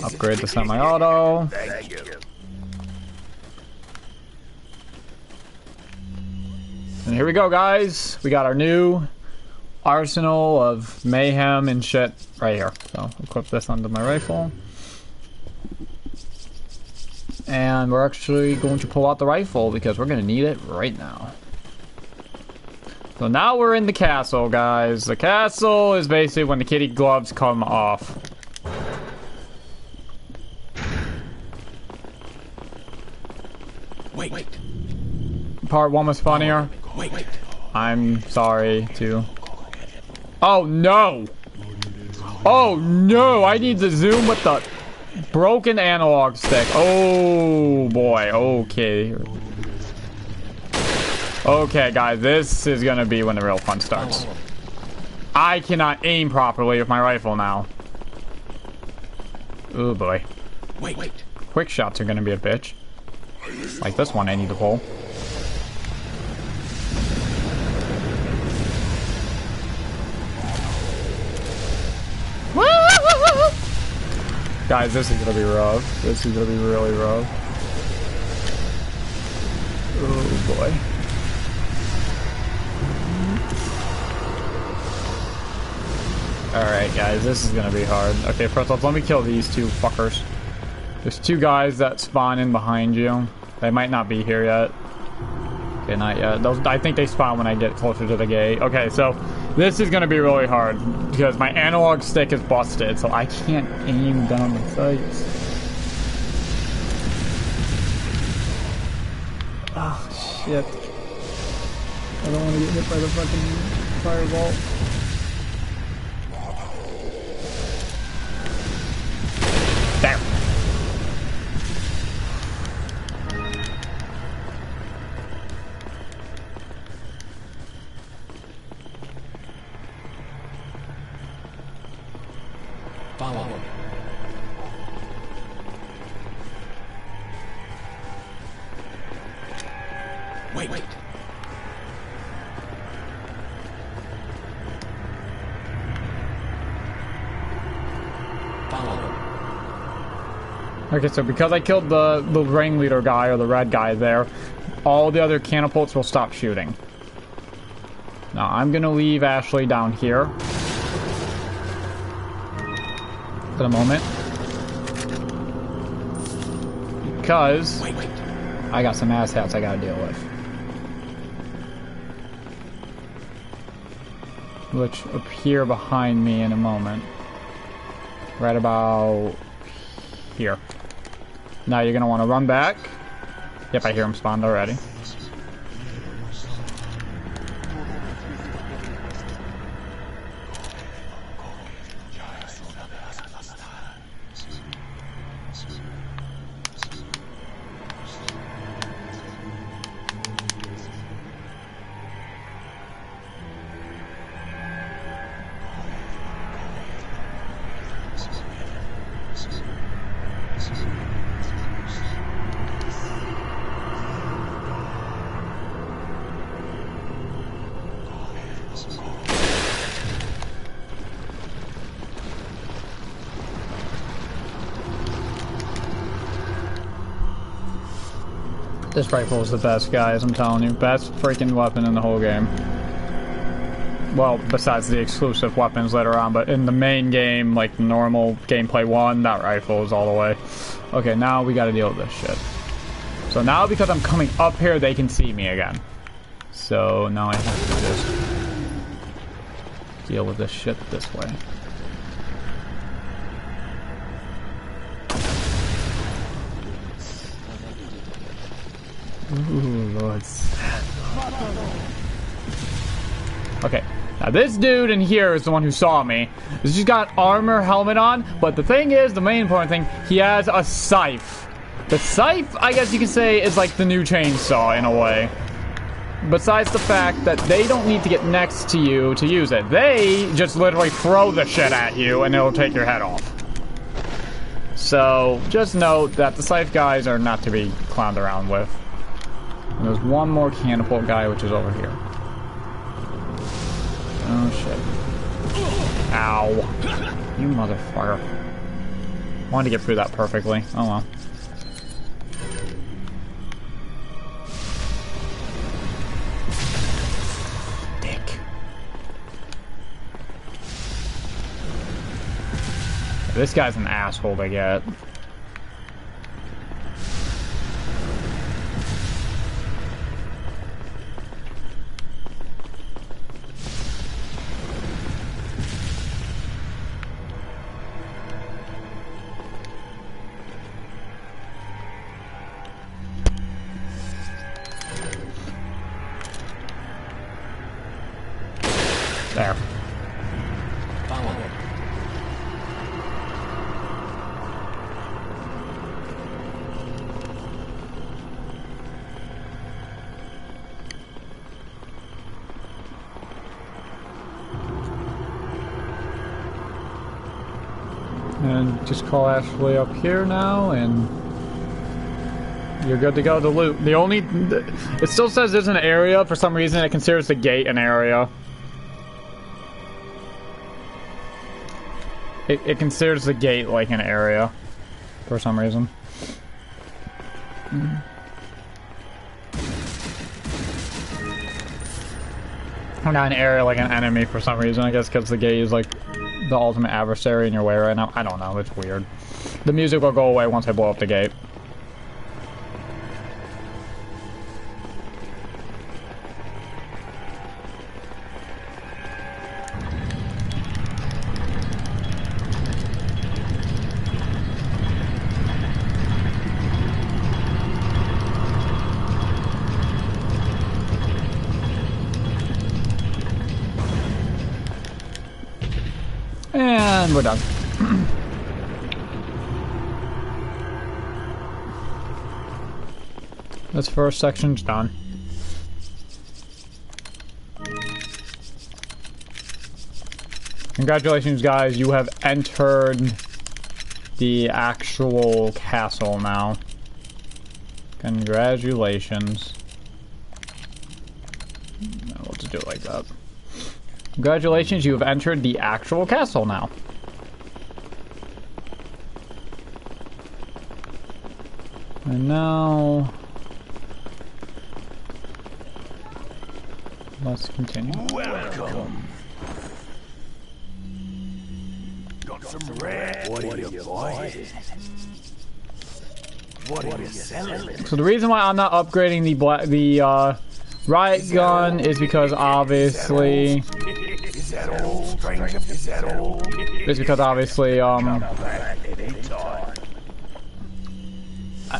Upgrade the semi-auto. Thank you. And here we go, guys. We got our new arsenal of mayhem and shit right here. So equip this onto my rifle. And we're actually going to pull out the rifle because we're going to need it right now. So now we're in the castle, guys. The castle is basically when the kitty gloves come off. Wait. Part 1 was funnier. Wait. I'm sorry to... Oh no! Oh no! I need to zoom with the broken analog stick. Oh boy, okay. Okay, guys, this is gonna be when the real fun starts. I cannot aim properly with my rifle now. Oh boy. Wait. Quick shots are gonna be a bitch. Like this one I need to pull. Guys, this is gonna be rough. This is gonna be really rough. Oh boy. Alright guys, this is gonna be hard. Okay, first off, let me kill these two fuckers. There's two guys that spawn in behind you. They might not be here yet. Okay, not yet. Those, I think they spawn when I get closer to the gate. Okay, so this is gonna be really hard because my analog stick is busted, so I can't aim down the sights. Oh shit. I don't want to get hit by the fucking fireball. There. Follow him. Wait. Follow him. Okay, so because I killed the ringleader guy, or the red guy there, all the other catapults will stop shooting. Now, I'm gonna leave Ashley down here for the moment. Because I got some asshats I gotta deal with. Which appear behind me in a moment. Right about here. Now you're gonna want to run back. Yep, I hear him spawned already. This rifle is the best, guys, I'm telling you. Best freaking weapon in the whole game. Well, besides the exclusive weapons later on, but in the main game, like normal gameplay 1, that rifle is all the way. Okay, now we gotta deal with this shit. So now, because I'm coming up here, they can see me again. So now I have to just deal with this shit this way. Ooh, Lord. Okay, now this dude in here is the one who saw me. He's got armor, helmet on, but the thing is, the main important thing, he has a scythe. The scythe, I guess you could say, is like the new chainsaw in a way. Besides the fact that they don't need to get next to you to use it. They just literally throw the shit at you and it'll take your head off. So, just note that the scythe guys are not to be clowned around with. And there's one more catapult guy, which is over here. Oh, shit. Ow. You motherfucker. Wanted to get through that perfectly. Oh, well. Dick. This guy's an asshole to get. There. Follow him. And just call Ashley up here now, and you're good to go to loot. The only... It still says there's an area. For some reason, it considers the gate an area. It considers the gate like an area. for some reason. I'm not an area like an enemy for some reason. I guess because the gate is like the ultimate adversary in your way right now. I don't know. It's weird. The music will go away once I blow up the gate. And we're done. This first section's done. Congratulations, guys. You have entered the actual castle now. Congratulations. We'll just do it like that. Congratulations, you have entered the actual castle now. And now... let's continue. Welcome. Got some red. What are you buying? What are you selling? So the reason why I'm not upgrading the riot gun is because obviously... Is that all, stranger? Is that all? It's because obviously,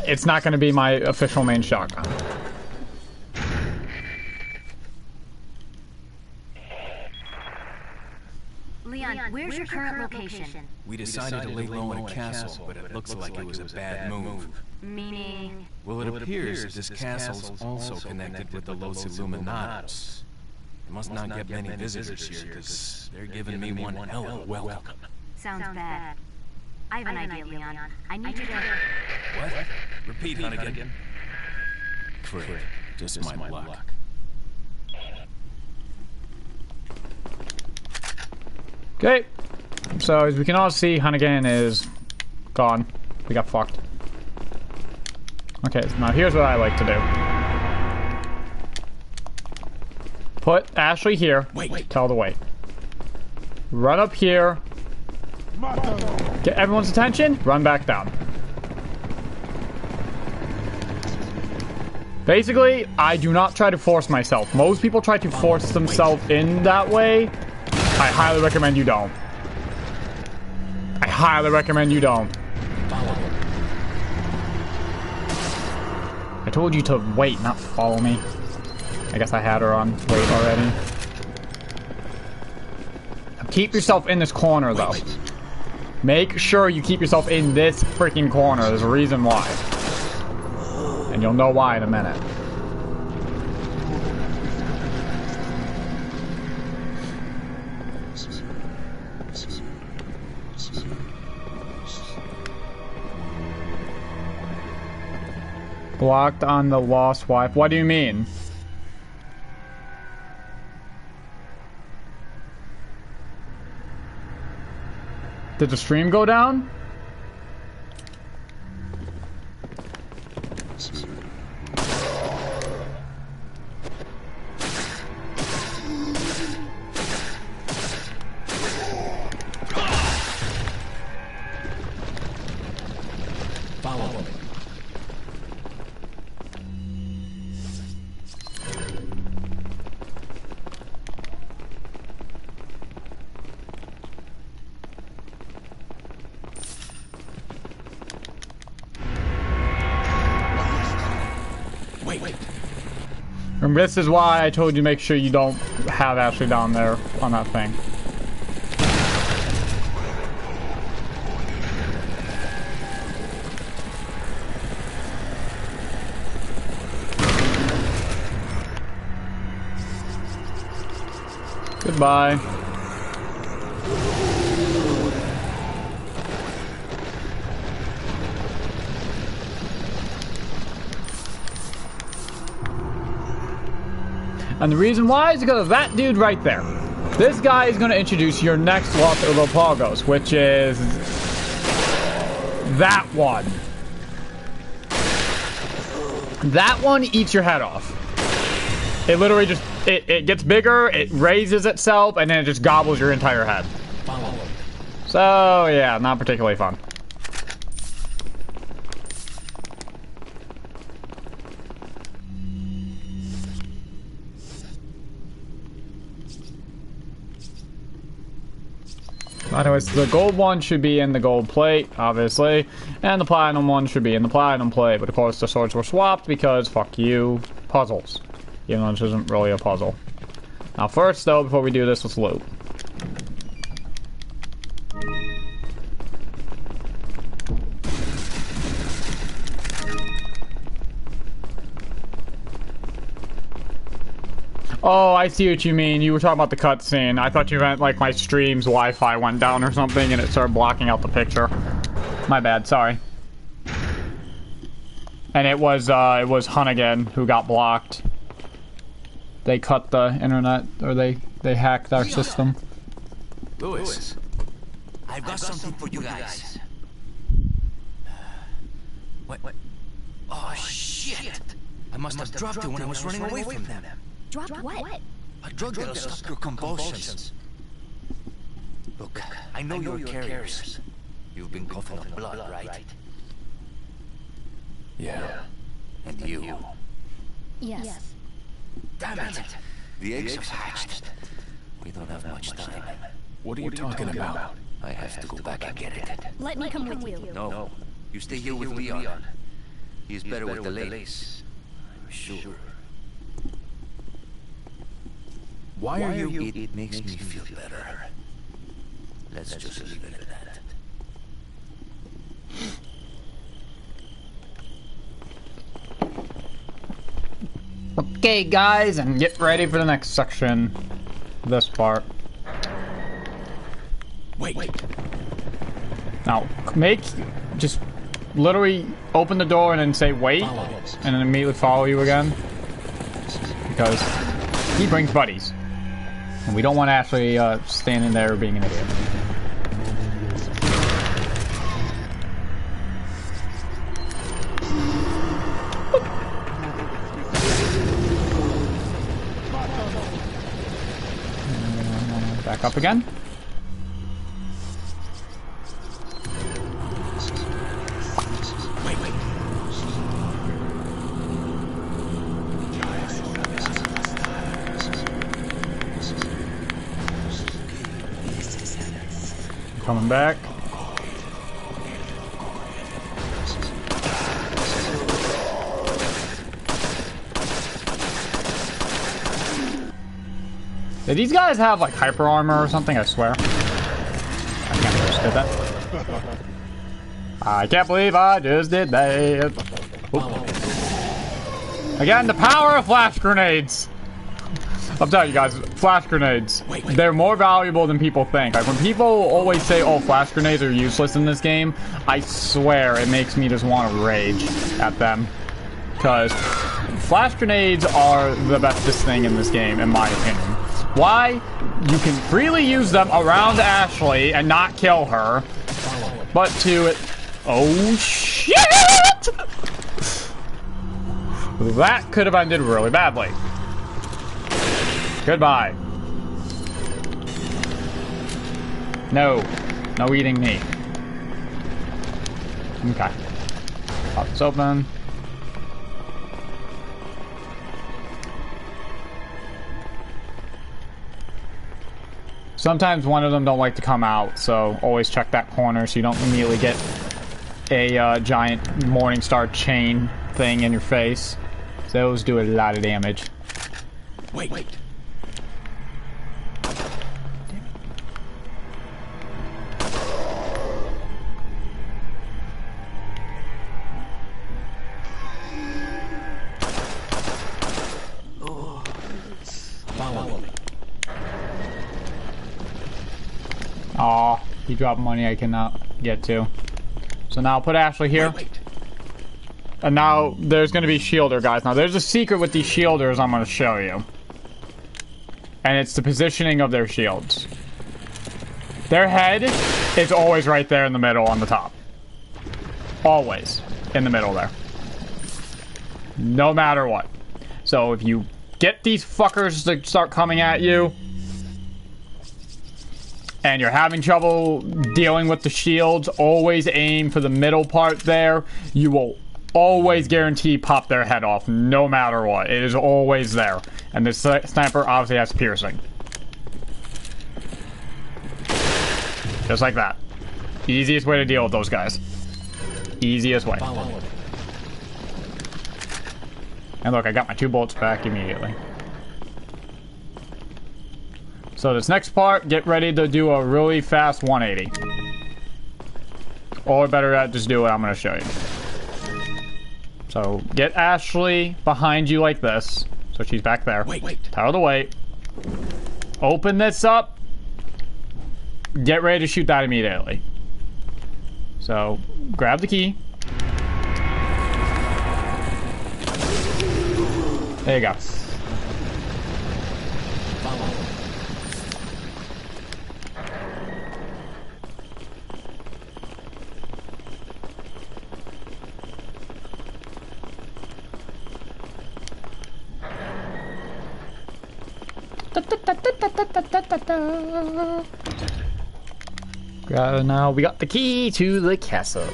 it's not going to be my official main shotgun. Leon, where's your current location? We decided to lay low in a castle, but it looks like it was a bad move. Meaning? Well, it appears that this castle's also connected with the Los Illuminados. It must not get many visitors here, because they're giving me one hell of a welcome. Sounds bad. I have an idea, Leon. I need you to... What? Repeat, Hunnigan. Great. Just my luck. Okay. So, as we can all see, Hunnigan is gone. We got fucked. Okay, so now here's what I like to do. Put Ashley here. Wait. Tell her to wait. Run up here. Get everyone's attention. Run back down. Basically, I do not try to force myself. Most people try to force themselves in that way. I highly recommend you don't. I highly recommend you don't. I told you to wait, not follow me. I guess I had her on wait already. Keep yourself in this corner, though. Make sure you keep yourself in this freaking corner. There's a reason why. And you'll know why in a minute. Blocked on the lost wife. What do you mean? Did the stream go down? Follow me. And this is why I told you make sure you don't have Ashley down there on that thing. Goodbye. And the reason why is because of that dude right there. This guy is going to introduce your next Los Illuminados, which is That one. That one eats your head off. It literally just, it gets bigger, it raises itself, and then it just gobbles your entire head. So, yeah, not particularly fun. Anyways, the gold one should be in the gold plate, obviously, and the platinum one should be in the platinum plate, but of course the swords were swapped because, fuck you, puzzles. Even though this isn't really a puzzle. Now first, though, before we do this, let's loot. Oh, I see what you mean. You were talking about the cutscene. I thought you meant like my stream's Wi-Fi went down or something and it started blocking out the picture. My bad, sorry. And it was Hunnigan who got blocked. They cut the internet, or they hacked our system. Louis, I've got something for you guys. What? Oh, shit! I must have dropped it when I was running away from them. Dropped what? A drug that'll stop your convulsions. Look, I know you're carriers. You've been coughing up blood, right? Yeah. And you? Yes. Damn it! The eggs have hatched. We don't have much time. What are you talking about? I have to go back and get it. Let me come with you. No, you stay here with Leon. He's better with the ladies. I'm sure. Why are you... It makes me feel better. Let's just leave it at that. Okay, guys, and get ready for the next section. This part. Wait. Now, just literally open the door and then say wait, and then immediately follow you again. Because he brings buddies. And we don't want Ashley standing there being an idiot. Back up again. Wait. Coming back. Did these guys have like hyper armor or something? I swear. I can't believe I just did that. I can't believe I just did that. Oop. Again, the power of flash grenades. I'm telling you guys, flash grenades. They're more valuable than people think. Like when people always say, oh, flash grenades are useless in this game, I swear it makes me just want to rage at them. Because flash grenades are the bestest thing in this game, in my opinion. Why? You can freely use them around Ashley and not kill her. But to... Oh, shit! That could have ended really badly. Goodbye. No. No eating me. Okay. Pop this open. Sometimes one of them don't like to come out, so always check that corner so you don't immediately get a giant Morningstar chain thing in your face. Those do a lot of damage. Wait. Follow me. Aw, he dropped money I cannot get to. So now I'll put Ashley here. Wait. And now there's going to be shielder guys. Now there's a secret with these shielders I'm going to show you. And it's the positioning of their shields. Their head is always right there in the middle on the top. always in the middle there. No matter what. So if you get these fuckers to start coming at you, and you're having trouble dealing with the shields, always aim for the middle part there. You will always guarantee pop their head off, no matter what. It is always there. And this sniper obviously has piercing. Just like that. Easiest way to deal with those guys. Easiest way. And look, I got my 2 bullets back immediately. So this next part, get ready to do a really fast 180. Or better yet, just do what I'm going to show you. So get Ashley behind you like this. So she's back there. Wait. Tell her to wait. Open this up. Get ready to shoot that immediately. So grab the key. There you go. Now we got the key to the castle.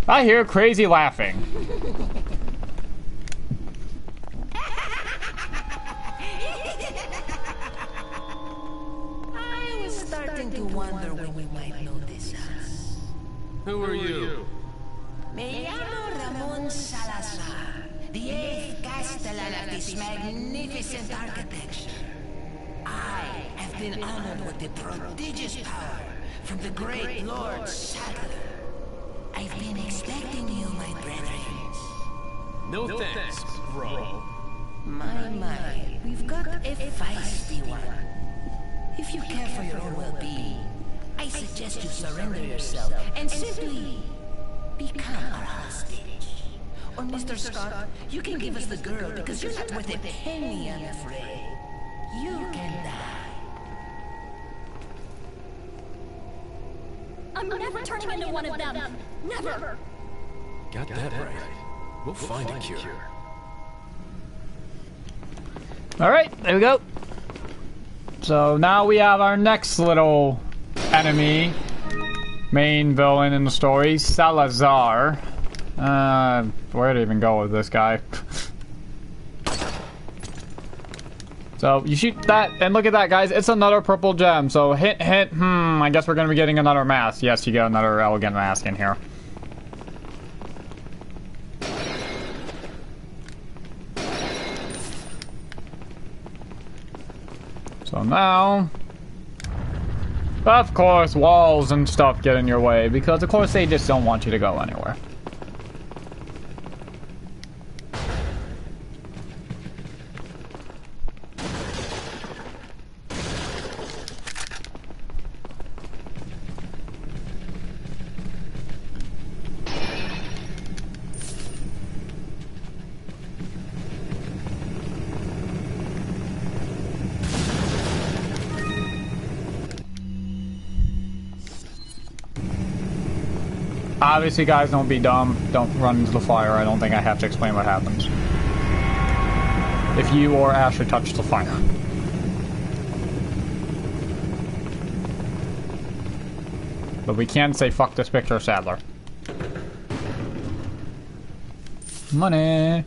I hear crazy laughing. I was starting to wonder when you might notice us. Who are you? Me llamo Ramon Salazar, the 8th Castellan of this magnificent architecture. I have been honored with the prodigious power from the great Lord Salazar. I've been expecting you, my brethren. No thanks, bro. My, we've got a feisty one. If you care for your own well-being, I suggest you surrender yourself and simply become our hostage. Or Mr. Scott, you can give us the girl because you're not worth a penny, I'm afraid. You can die. I'm never turning into one of them. Never. Got that right. We'll find a cure. Alright, there we go. So now we have our next little enemy, main villain in the story, Salazar. Where to even go with this guy? So you shoot that, and look at that, guys. It's another purple gem. So hint, hint. I guess we're gonna be getting another mask. Yes, you get another elegant mask in here. So now, of course, walls and stuff get in your way because, of course, they just don't want you to go anywhere. Obviously, guys, don't be dumb. Don't run into the fire. I don't think I have to explain what happens if you or Ashley touch the fire. But we can say fuck this picture, Sadler. Money.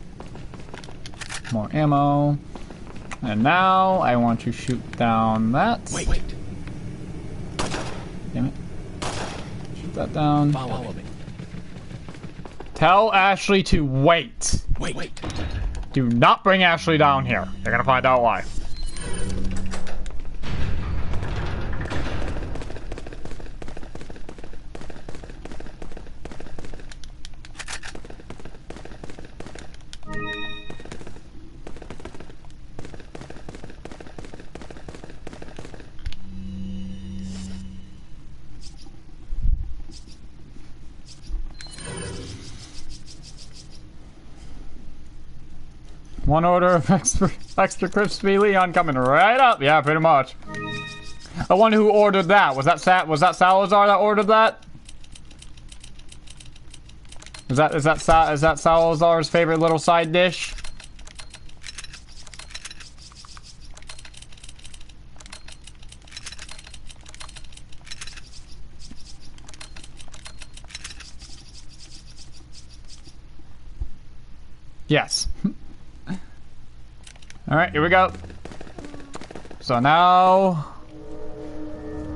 More ammo. And now I want to shoot down that. Wait. Damn it. Shoot that down. Follow me. Tell Ashley to wait. Wait. Do not bring Ashley down here. You're gonna find out why. One order of extra crispy Leon coming right up. Yeah, pretty much. I wonder who ordered that. Was that Salazar that ordered that? Is that Salazar's favorite little side dish? Yes. Alright, here we go. So now...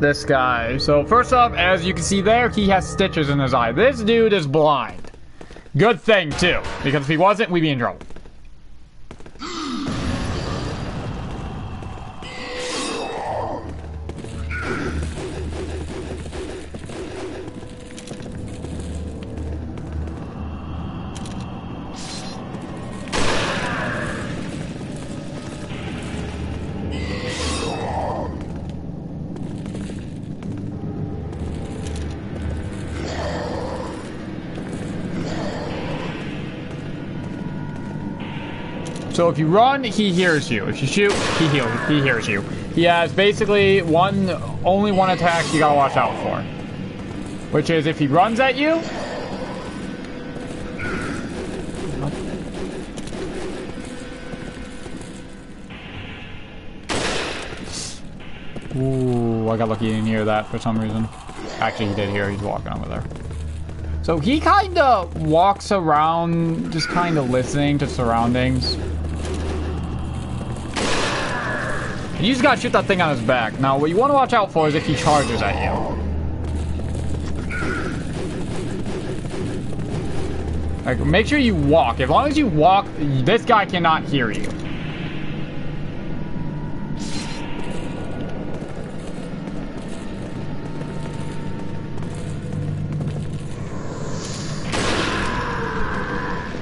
this guy. So first off, as you can see there, he has stitches in his eye. This dude is blind. Good thing, too. Because if he wasn't, we'd be in trouble. So if you run, he hears you. If you shoot, he hears you. He has basically only one attack you gotta watch out for. Which is if he runs at you. Ooh, I got lucky he didn't hear that for some reason. Actually, he did hear. He's walking over there. So he kind of walks around, just kind of listening to surroundings. You just gotta shoot that thing on his back. Now, what you want to watch out for is if he charges at you. Like, make sure you walk. As long as you walk, this guy cannot hear you.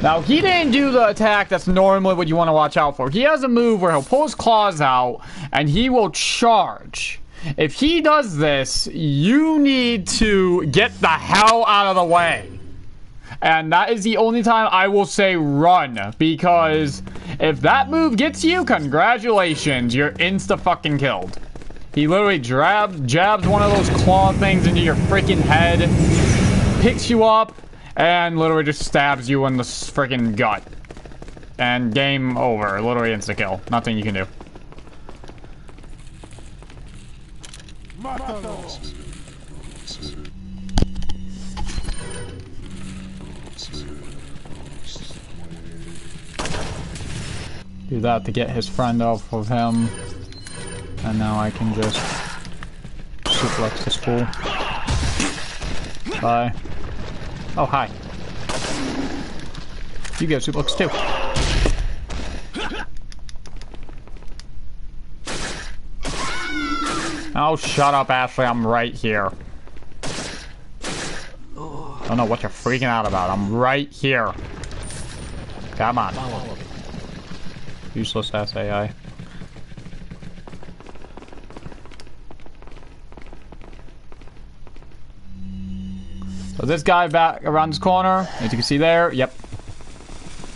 Now, he didn't do the attack that's normally what you want to watch out for. He has a move where he'll pull his claws out, and he will charge. If he does this, you need to get the hell out of the way. And that is the only time I will say run. Because if that move gets you, congratulations. You're insta-fucking killed. He literally jabs one of those claw things into your freaking head, picks you up, and literally just stabs you in the freaking gut. And game over. Literally insta-kill. Nothing you can do. Do that to get his friend off of him. And now I can just suplex this fool. Bye. Oh, hi. You get suplex too. Oh, shut up, Ashley. I'm right here. I don't know what you're freaking out about. I'm right here. Come on. Useless ass AI. So this guy back around this corner, as you can see there, yep.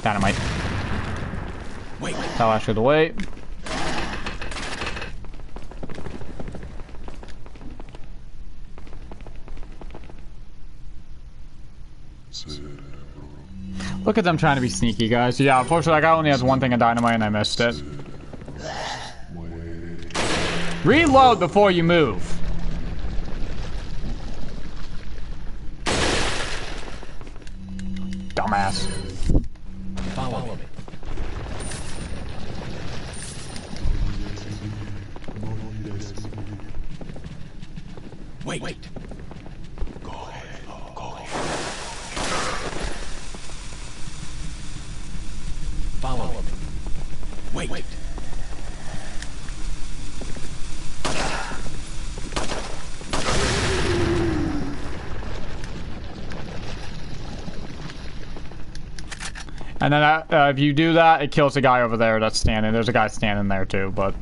Dynamite. Wait. Tell Ashley to wait. Look at them trying to be sneaky, guys. Yeah, unfortunately, that guy only has one thing of dynamite and I missed it. Reload before you move. Dumbass. Follow me. Wait. Go ahead. Follow me. Wait. And then if you do that, it kills the guy over there that's standing. There's a guy standing there too, but...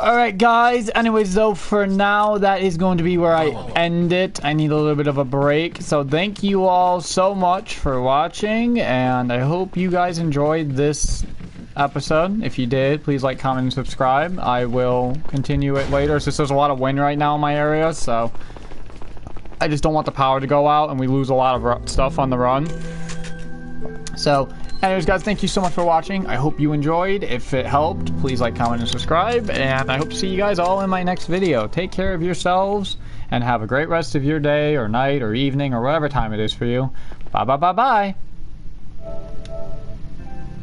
Alright guys, anyways though, for now, that is going to be where I end it. I need a little bit of a break. So thank you all so much for watching, and I hope you guys enjoyed this episode. If you did, please like, comment, and subscribe. I will continue it later, since there's a lot of wind right now in my area, so I just don't want the power to go out and we lose a lot of stuff on the run. So anyways guys, thank you so much for watching. I hope you enjoyed. If it helped, please like, comment, and subscribe, and I hope to see you guys all in my next video. Take care of yourselves and have a great rest of your day or night or evening or whatever time it is for you. Bye bye bye bye.